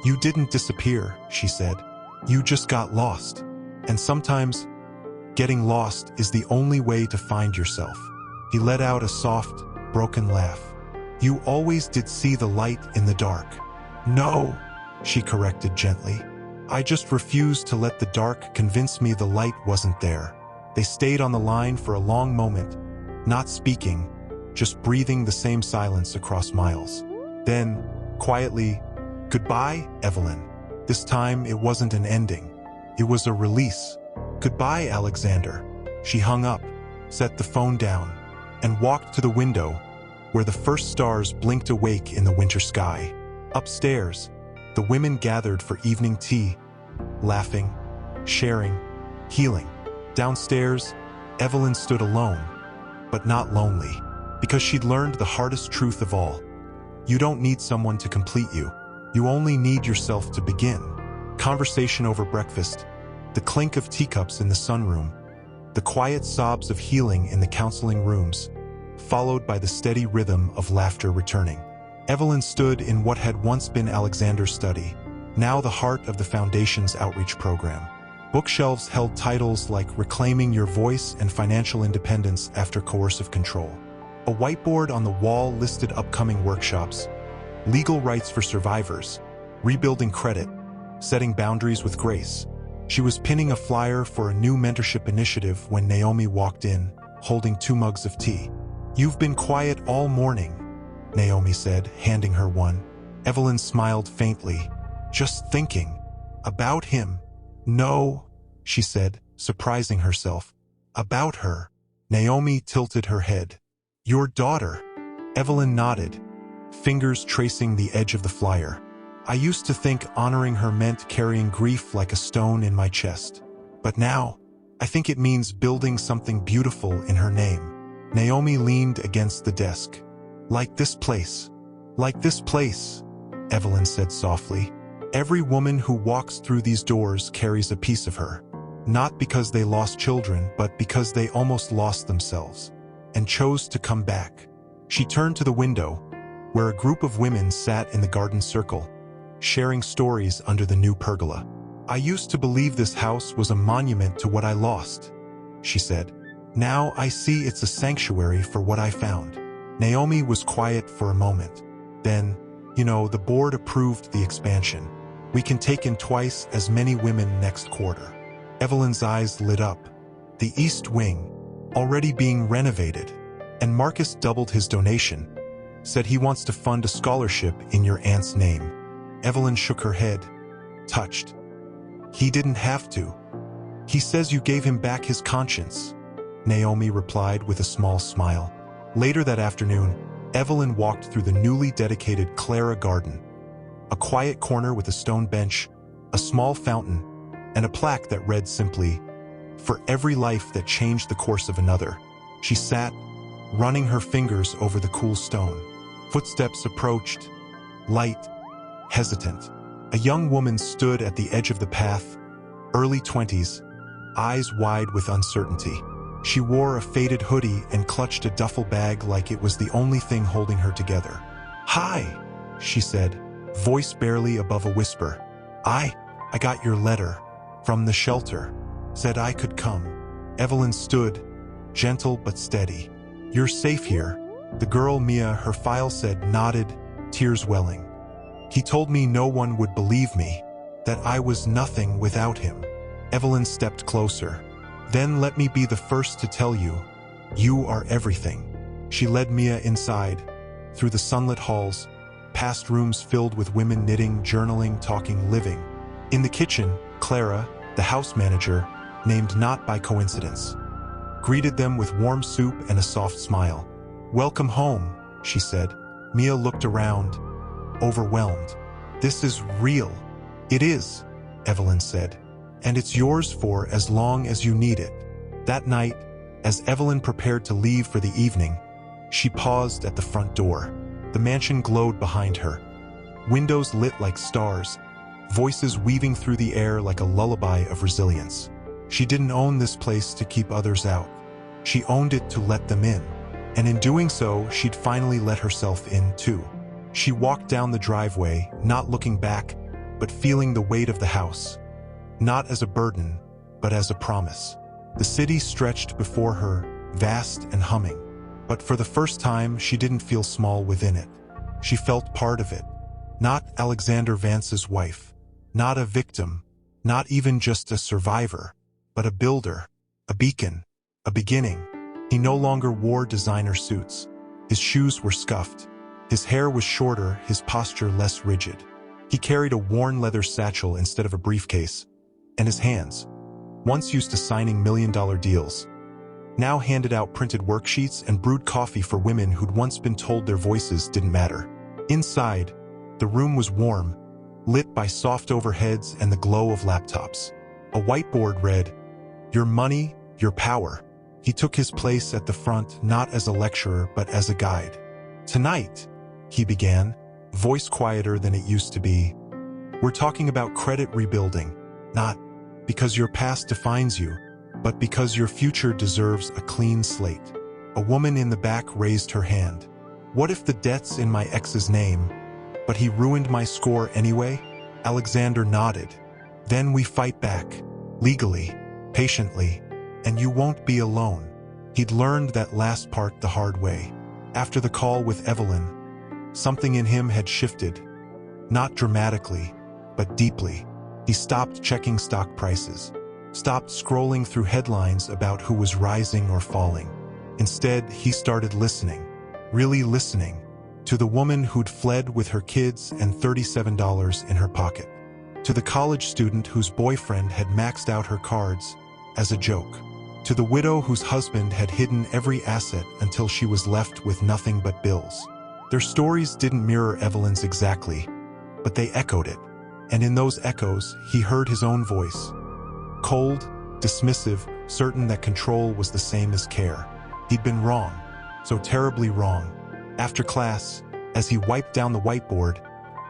"You didn't disappear," she said. "You just got lost. And sometimes, getting lost is the only way to find yourself." He let out a soft, broken laugh. "You always did see the light in the dark." "No," she corrected gently. "I just refused to let the dark convince me the light wasn't there." They stayed on the line for a long moment, not speaking, just breathing the same silence across miles. Then, quietly, "Goodbye, Evelyn." This time it wasn't an ending. It was a release. "Goodbye, Alexander." She hung up, set the phone down, and walked to the window, where the first stars blinked awake in the winter sky. Upstairs, the women gathered for evening tea, laughing, sharing, healing. Downstairs, Evelyn stood alone, but not lonely, because she'd learned the hardest truth of all. You don't need someone to complete you. You only need yourself to begin. Conversation over breakfast, the clink of teacups in the sunroom, the quiet sobs of healing in the counseling rooms, followed by the steady rhythm of laughter returning. Evelyn stood in what had once been Alexander's study, now the heart of the Foundation's outreach program. Bookshelves held titles like Reclaiming Your Voice and Financial Independence After Coercive Control. A whiteboard on the wall listed upcoming workshops, Legal Rights for Survivors, Rebuilding Credit, Setting Boundaries with Grace. She was pinning a flyer for a new mentorship initiative when Naomi walked in, holding 2 mugs of tea. "You've been quiet all morning," Naomi said, handing her one. Evelyn smiled faintly. "Just thinking. About him." "No," she said, surprising herself. "About her." Naomi tilted her head. "Your daughter." Evelyn nodded, fingers tracing the edge of the flyer. "I used to think honoring her meant carrying grief like a stone in my chest. But now, I think it means building something beautiful in her name." Naomi leaned against the desk. "Like this place. Like this place," Evelyn said softly. "Every woman who walks through these doors carries a piece of her. Not because they lost children, but because they almost lost themselves, and chose to come back." She turned to the window, where a group of women sat in the garden circle, sharing stories under the new pergola. "I used to believe this house was a monument to what I lost," she said. "Now I see it's a sanctuary for what I found." Naomi was quiet for a moment. Then, the board approved the expansion. "We can take in twice as many women next quarter." Evelyn's eyes lit up. The East Wing, already being renovated, and Marcus doubled his donation, said he wants to fund a scholarship in your aunt's name. Evelyn shook her head, touched. "He didn't have to. He says you gave him back his conscience," Naomi replied with a small smile. Later that afternoon, Evelyn walked through the newly dedicated Clara Garden, a quiet corner with a stone bench, a small fountain, and a plaque that read simply, "For every life that changed the course of another." She sat, running her fingers over the cool stone. Footsteps approached, light, hesitant. A young woman stood at the edge of the path, early 20s, eyes wide with uncertainty. She wore a faded hoodie and clutched a duffel bag like it was the only thing holding her together. "Hi," she said, voice barely above a whisper. I got your letter from the shelter. Said I could come." Evelyn stood, gentle but steady. "You're safe here." The girl Mia, her file said, nodded, tears welling. "He told me no one would believe me, that I was nothing without him." Evelyn stepped closer. "Then let me be the first to tell you, you are everything." She led Mia inside, through the sunlit halls, past rooms filled with women knitting, journaling, talking, living. In the kitchen, Clara, the house manager, named not by coincidence, greeted them with warm soup and a soft smile. "Welcome home," she said. Mia looked around, overwhelmed. "This is real." "It is," Evelyn said, "and it's yours for as long as you need it." That night, as Evelyn prepared to leave for the evening, she paused at the front door. The mansion glowed behind her, windows lit like stars, voices weaving through the air like a lullaby of resilience. She didn't own this place to keep others out. She owned it to let them in. And in doing so, she'd finally let herself in too. She walked down the driveway, not looking back, but feeling the weight of the house. Not as a burden, but as a promise. The city stretched before her, vast and humming. But for the first time, she didn't feel small within it. She felt part of it. Not Alexander Vance's wife. Not a victim. Not even just a survivor. But a builder. A beacon. A beginning. He no longer wore designer suits. His shoes were scuffed. His hair was shorter, his posture less rigid. He carried a worn leather satchel instead of a briefcase. And his hands, once used to signing million-dollar deals, now handed out printed worksheets and brewed coffee for women who'd once been told their voices didn't matter. Inside, the room was warm, lit by soft overheads and the glow of laptops. A whiteboard read, "Your money, your power." He took his place at the front, not as a lecturer, but as a guide. "Tonight," he began, voice quieter than it used to be, "we're talking about credit rebuilding, not because your past defines you, but because your future deserves a clean slate." A woman in the back raised her hand. "What if the debt's in my ex's name, but he ruined my score anyway?" Alexander nodded. "Then we fight back, legally, patiently, and you won't be alone." He'd learned that last part the hard way. After the call with Evelyn, something in him had shifted, not dramatically, but deeply. He stopped checking stock prices, stopped scrolling through headlines about who was rising or falling. Instead, he started listening, really listening, to the woman who'd fled with her kids and $37 in her pocket, to the college student whose boyfriend had maxed out her cards as a joke, to the widow whose husband had hidden every asset until she was left with nothing but bills. Their stories didn't mirror Evelyn's exactly, but they echoed it, and in those echoes, he heard his own voice. Cold, dismissive, certain that control was the same as care. He'd been wrong, so terribly wrong. After class, as he wiped down the whiteboard,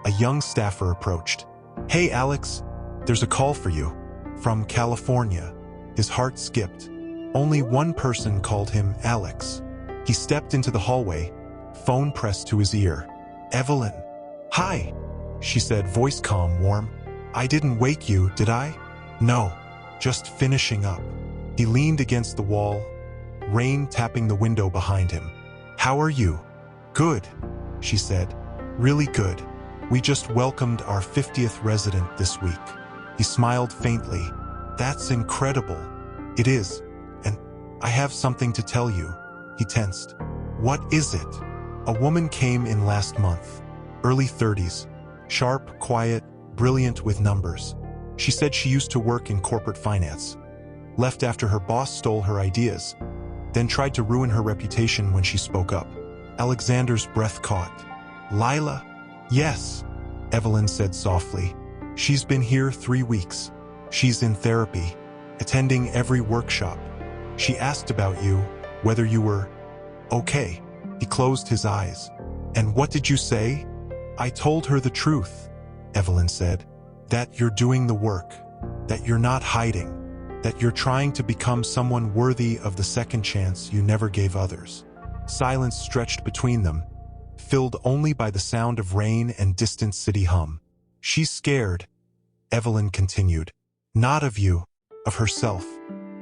a young staffer approached. "Hey, Alex, there's a call for you. From California." His heart skipped. Only one person called him Alex. He stepped into the hallway, phone pressed to his ear. "Evelyn." "Hi," she said, voice calm, warm. "I didn't wake you, did I?" "No, just finishing up." He leaned against the wall, rain tapping the window behind him. "How are you?" "Good," she said. "Really good. We just welcomed our 50th resident this week." He smiled faintly. "That's incredible." "It is, and I have something to tell you." He tensed. "What is it?" "A woman came in last month, early 30s, sharp, quiet, brilliant with numbers. She said she used to work in corporate finance, left after her boss stole her ideas, then tried to ruin her reputation when she spoke up." Alexander's breath caught. "Lila?" "Yes," Evelyn said softly. "She's been here 3 weeks. She's in therapy, attending every workshop. She asked about you, whether you were okay." He closed his eyes. "And what did you say?" "I told her the truth," Evelyn said. "That you're doing the work, that you're not hiding, that you're trying to become someone worthy of the second chance you never gave others." Silence stretched between them, filled only by the sound of rain and distant city hum. "She's scared," Evelyn continued. "Not of you, of herself.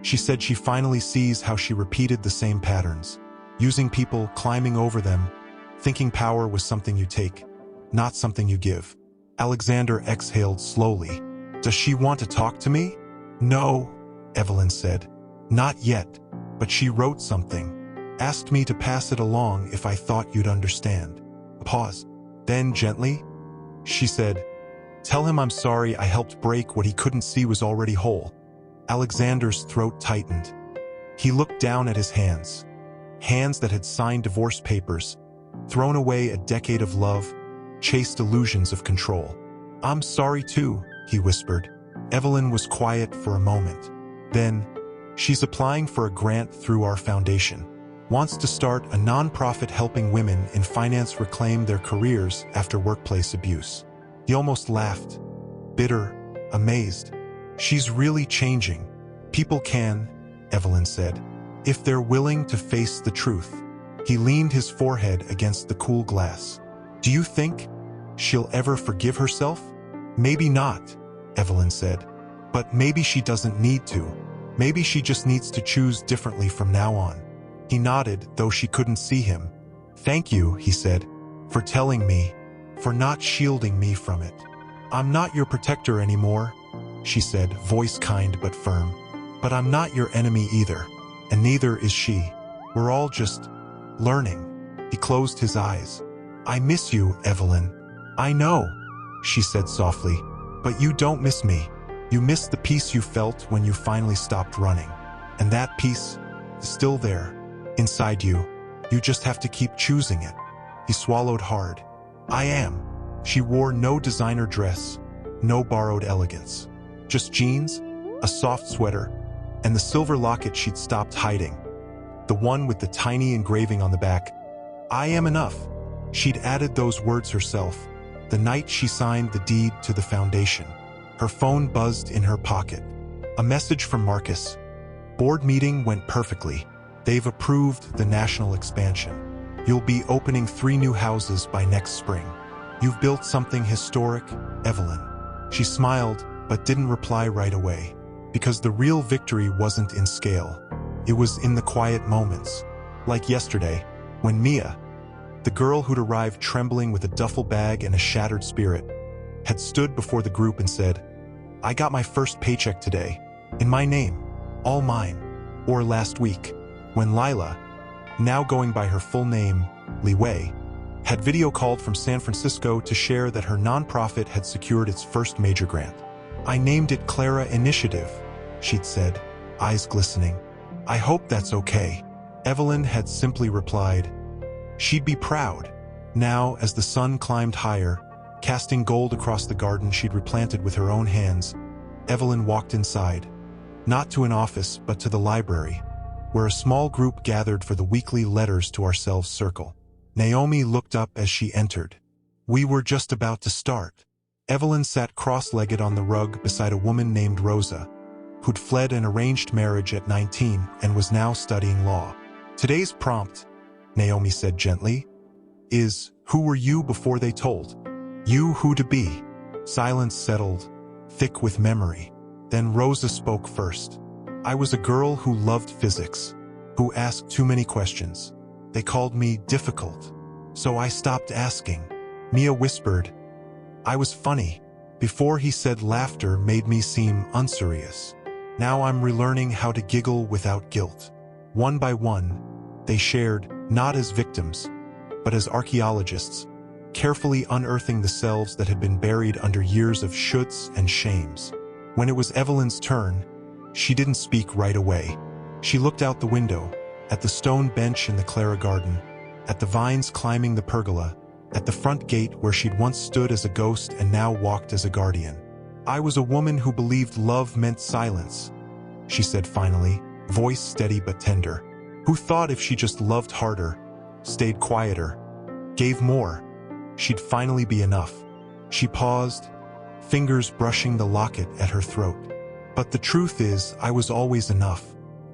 She said she finally sees how she repeated the same patterns, using people, climbing over them, thinking power was something you take, not something you give." Alexander exhaled slowly. "Does she want to talk to me?" "No," Evelyn said. "Not yet, but she wrote something. Asked me to pass it along if I thought you'd understand." A pause. Then, gently, she said, "Tell him I'm sorry I helped break what he couldn't see was already whole." Alexander's throat tightened. He looked down at his hands. Hands that had signed divorce papers, thrown away a decade of love, chased illusions of control. "I'm sorry too," he whispered. Evelyn was quiet for a moment. Then, "She's applying for a grant through our foundation. Wants to start a nonprofit helping women in finance reclaim their careers after workplace abuse." He almost laughed, bitter, amazed. "She's really changing. People can," Evelyn said, "if they're willing to face the truth." He leaned his forehead against the cool glass. "Do you think she'll ever forgive herself?" "Maybe not," Evelyn said. "But maybe she doesn't need to. Maybe she just needs to choose differently from now on." He nodded, though she couldn't see him. "Thank you," he said, "for telling me, for not shielding me from it." "I'm not your protector anymore," she said, voice kind but firm. "But I'm not your enemy either, and neither is she. We're all just learning." He closed his eyes. "I miss you, Evelyn." "I know," she said softly, "but you don't miss me. You miss the peace you felt when you finally stopped running. And that peace is still there, inside you. You just have to keep choosing it." He swallowed hard. "I am." She wore no designer dress, no borrowed elegance. Just jeans, a soft sweater, and the silver locket she'd stopped hiding. The one with the tiny engraving on the back. "I am enough." She'd added those words herself, the night she signed the deed to the foundation. Her phone buzzed in her pocket. A message from Marcus. "Board meeting went perfectly. They've approved the national expansion. You'll be opening 3 new houses by next spring. You've built something historic, Evelyn." She smiled, but didn't reply right away, because the real victory wasn't in scale. It was in the quiet moments. Like yesterday, when Mia, the girl who'd arrived trembling with a duffel bag and a shattered spirit, had stood before the group and said, "I got my first paycheck today, in my name, all mine." Or last week, when Lila, now going by her full name, Li Wei, had video called from San Francisco to share that her nonprofit had secured its first major grant. "I named it Clara Initiative," she'd said, eyes glistening. "I hope that's okay." Evelyn had simply replied, she'd be proud. Now, as the sun climbed higher, casting gold across the garden she'd replanted with her own hands, Evelyn walked inside, not to an office but to the library, where a small group gathered for the weekly Letters to Ourselves circle. Naomi looked up as she entered. "We were just about to start." Evelyn sat cross-legged on the rug beside a woman named Rosa, who'd fled an arranged marriage at 19 and was now studying law. "Today's prompt," Naomi said gently, "is, who were you before they told you who to be?" Silence settled, thick with memory. Then Rosa spoke first. "I was a girl who loved physics, who asked too many questions. They called me difficult, so I stopped asking." Mia whispered, "I was funny." Before he said laughter made me seem unserious. Now I'm relearning how to giggle without guilt. One by one, they shared, not as victims, but as archaeologists, carefully unearthing the selves that had been buried under years of shoulds and shames. When it was Evelyn's turn, she didn't speak right away. She looked out the window, at the stone bench in the Clara garden, at the vines climbing the pergola, at the front gate where she'd once stood as a ghost and now walked as a guardian. "I was a woman who believed love meant silence," she said finally, voice steady but tender. "Who thought if she just loved harder, stayed quieter, gave more, she'd finally be enough." She paused, fingers brushing the locket at her throat. "But the truth is, I was always enough.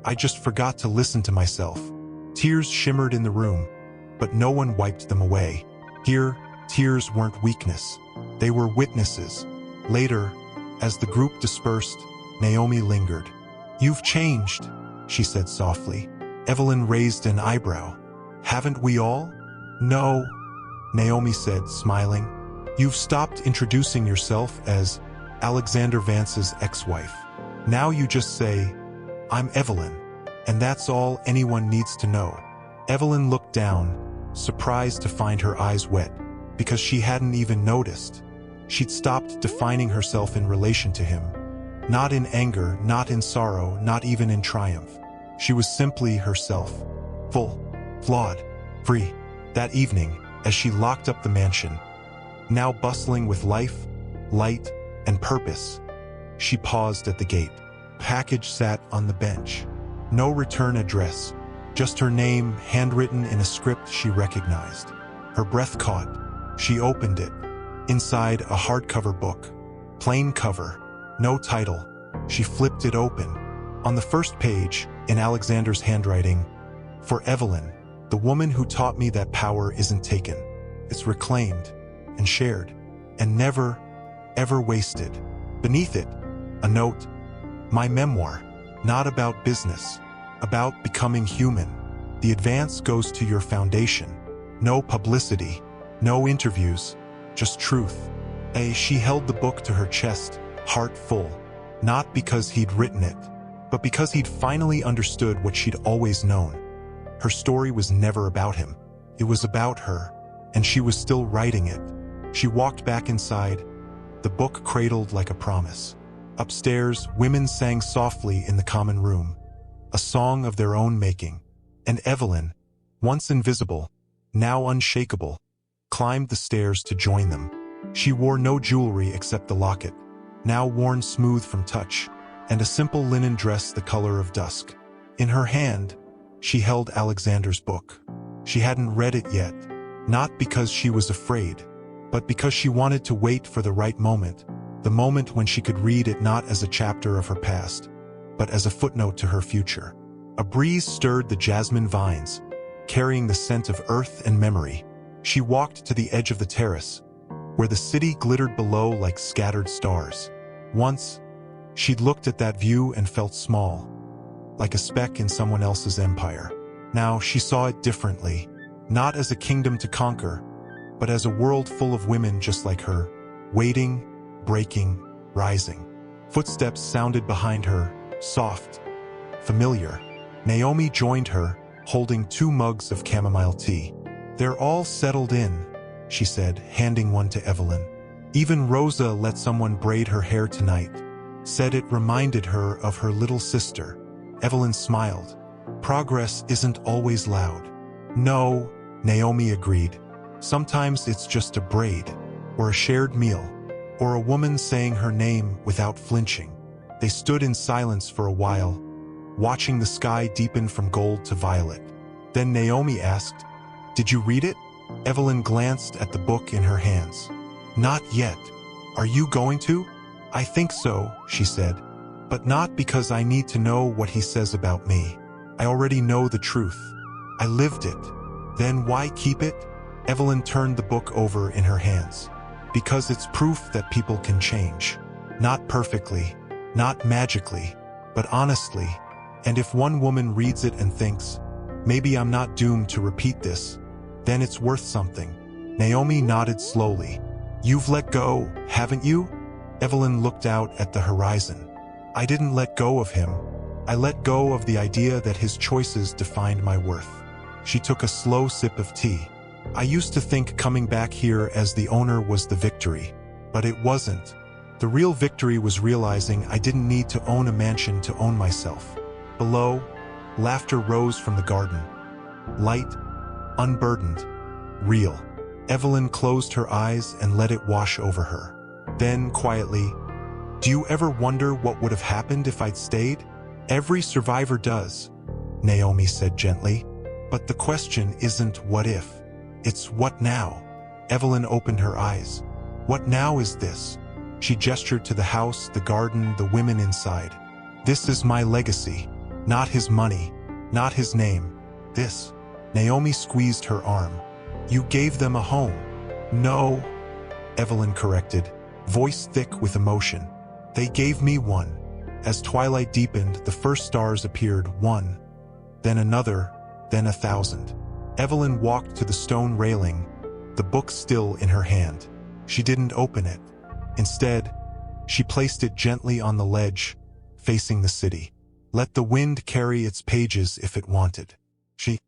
I just forgot to listen to myself." Tears shimmered in the room, but no one wiped them away. Here, tears weren't weakness. They were witnesses. Later, as the group dispersed, Naomi lingered. "You've changed," she said softly. Evelyn raised an eyebrow. "Haven't we all?" "No," Naomi said, smiling. "You've stopped introducing yourself as Alexander Vance's ex-wife. Now you just say, 'I'm Evelyn,' and that's all anyone needs to know." Evelyn looked down, surprised to find her eyes wet, because she hadn't even noticed. She'd stopped defining herself in relation to him. Not in anger, not in sorrow, not even in triumph. She was simply herself. Full, flawed, free. That evening, as she locked up the mansion, now bustling with life, light, and purpose, she paused at the gate. Package sat on the bench. No return address, just her name handwritten in a script she recognized. Her breath caught. She opened it. Inside, a hardcover book. Plain cover. No title. She flipped it open. On the first page, in Alexander's handwriting, "For Evelyn, the woman who taught me that power isn't taken. It's reclaimed and shared and never, ever wasted." Beneath it, a note. "My memoir, not about business, about becoming human. The advance goes to your foundation. No publicity, no interviews, just truth." She held the book to her chest, heart full, not because he'd written it, but because he'd finally understood what she'd always known. Her story was never about him. It was about her, and she was still writing it. She walked back inside, the book cradled like a promise. Upstairs, women sang softly in the common room, a song of their own making, and Evelyn, once invisible, now unshakable, climbed the stairs to join them. She wore no jewelry except the locket, now worn smooth from touch, and a simple linen dress the color of dusk. In her hand, she held Alexander's book. She hadn't read it yet, not because she was afraid, but because she wanted to wait for the right moment, the moment when she could read it not as a chapter of her past, but as a footnote to her future. A breeze stirred the jasmine vines, carrying the scent of earth and memory. She walked to the edge of the terrace, where the city glittered below like scattered stars. Once, she'd looked at that view and felt small, like a speck in someone else's empire. Now she saw it differently, not as a kingdom to conquer, but as a world full of women just like her, waiting, breaking, rising. Footsteps sounded behind her, soft, familiar. Naomi joined her, holding 2 mugs of chamomile tea. "They're all settled in," she said, handing one to Evelyn. "Even Rosa let someone braid her hair tonight. Said it reminded her of her little sister." Evelyn smiled. "Progress isn't always loud." "No," Naomi agreed. "Sometimes it's just a braid, or a shared meal, or a woman saying her name without flinching." They stood in silence for a while, watching the sky deepen from gold to violet. Then Naomi asked, "Did you read it?" Evelyn glanced at the book in her hands. "Not yet. Are you going to?" "I think so," she said, "but not because I need to know what he says about me. I already know the truth. I lived it." "Then why keep it?" Evelyn turned the book over in her hands. "Because it's proof that people can change. Not perfectly, not magically, but honestly. And if one woman reads it and thinks, maybe I'm not doomed to repeat this, then it's worth something." Naomi nodded slowly. "You've let go, haven't you?" Evelyn looked out at the horizon. "I didn't let go of him. I let go of the idea that his choices defined my worth." She took a slow sip of tea. "I used to think coming back here as the owner was the victory, but it wasn't. The real victory was realizing I didn't need to own a mansion to own myself." Below, laughter rose from the garden. Light, unburdened, real. Evelyn closed her eyes and let it wash over her. Then, quietly, "Do you ever wonder what would have happened if I'd stayed?" "Every survivor does," Naomi said gently. "But the question isn't what if. It's what now." Evelyn opened her eyes. "What now is this?" She gestured to the house, the garden, the women inside. "This is my legacy. Not his money, not his name. This." Naomi squeezed her arm. "You gave them a home." "No," Evelyn corrected, voice thick with emotion. "They gave me one." As twilight deepened, the first stars appeared, one, then another, then 1,000. Evelyn walked to the stone railing, the book still in her hand. She didn't open it. Instead, she placed it gently on the ledge, facing the city. Let the wind carry its pages if it wanted. She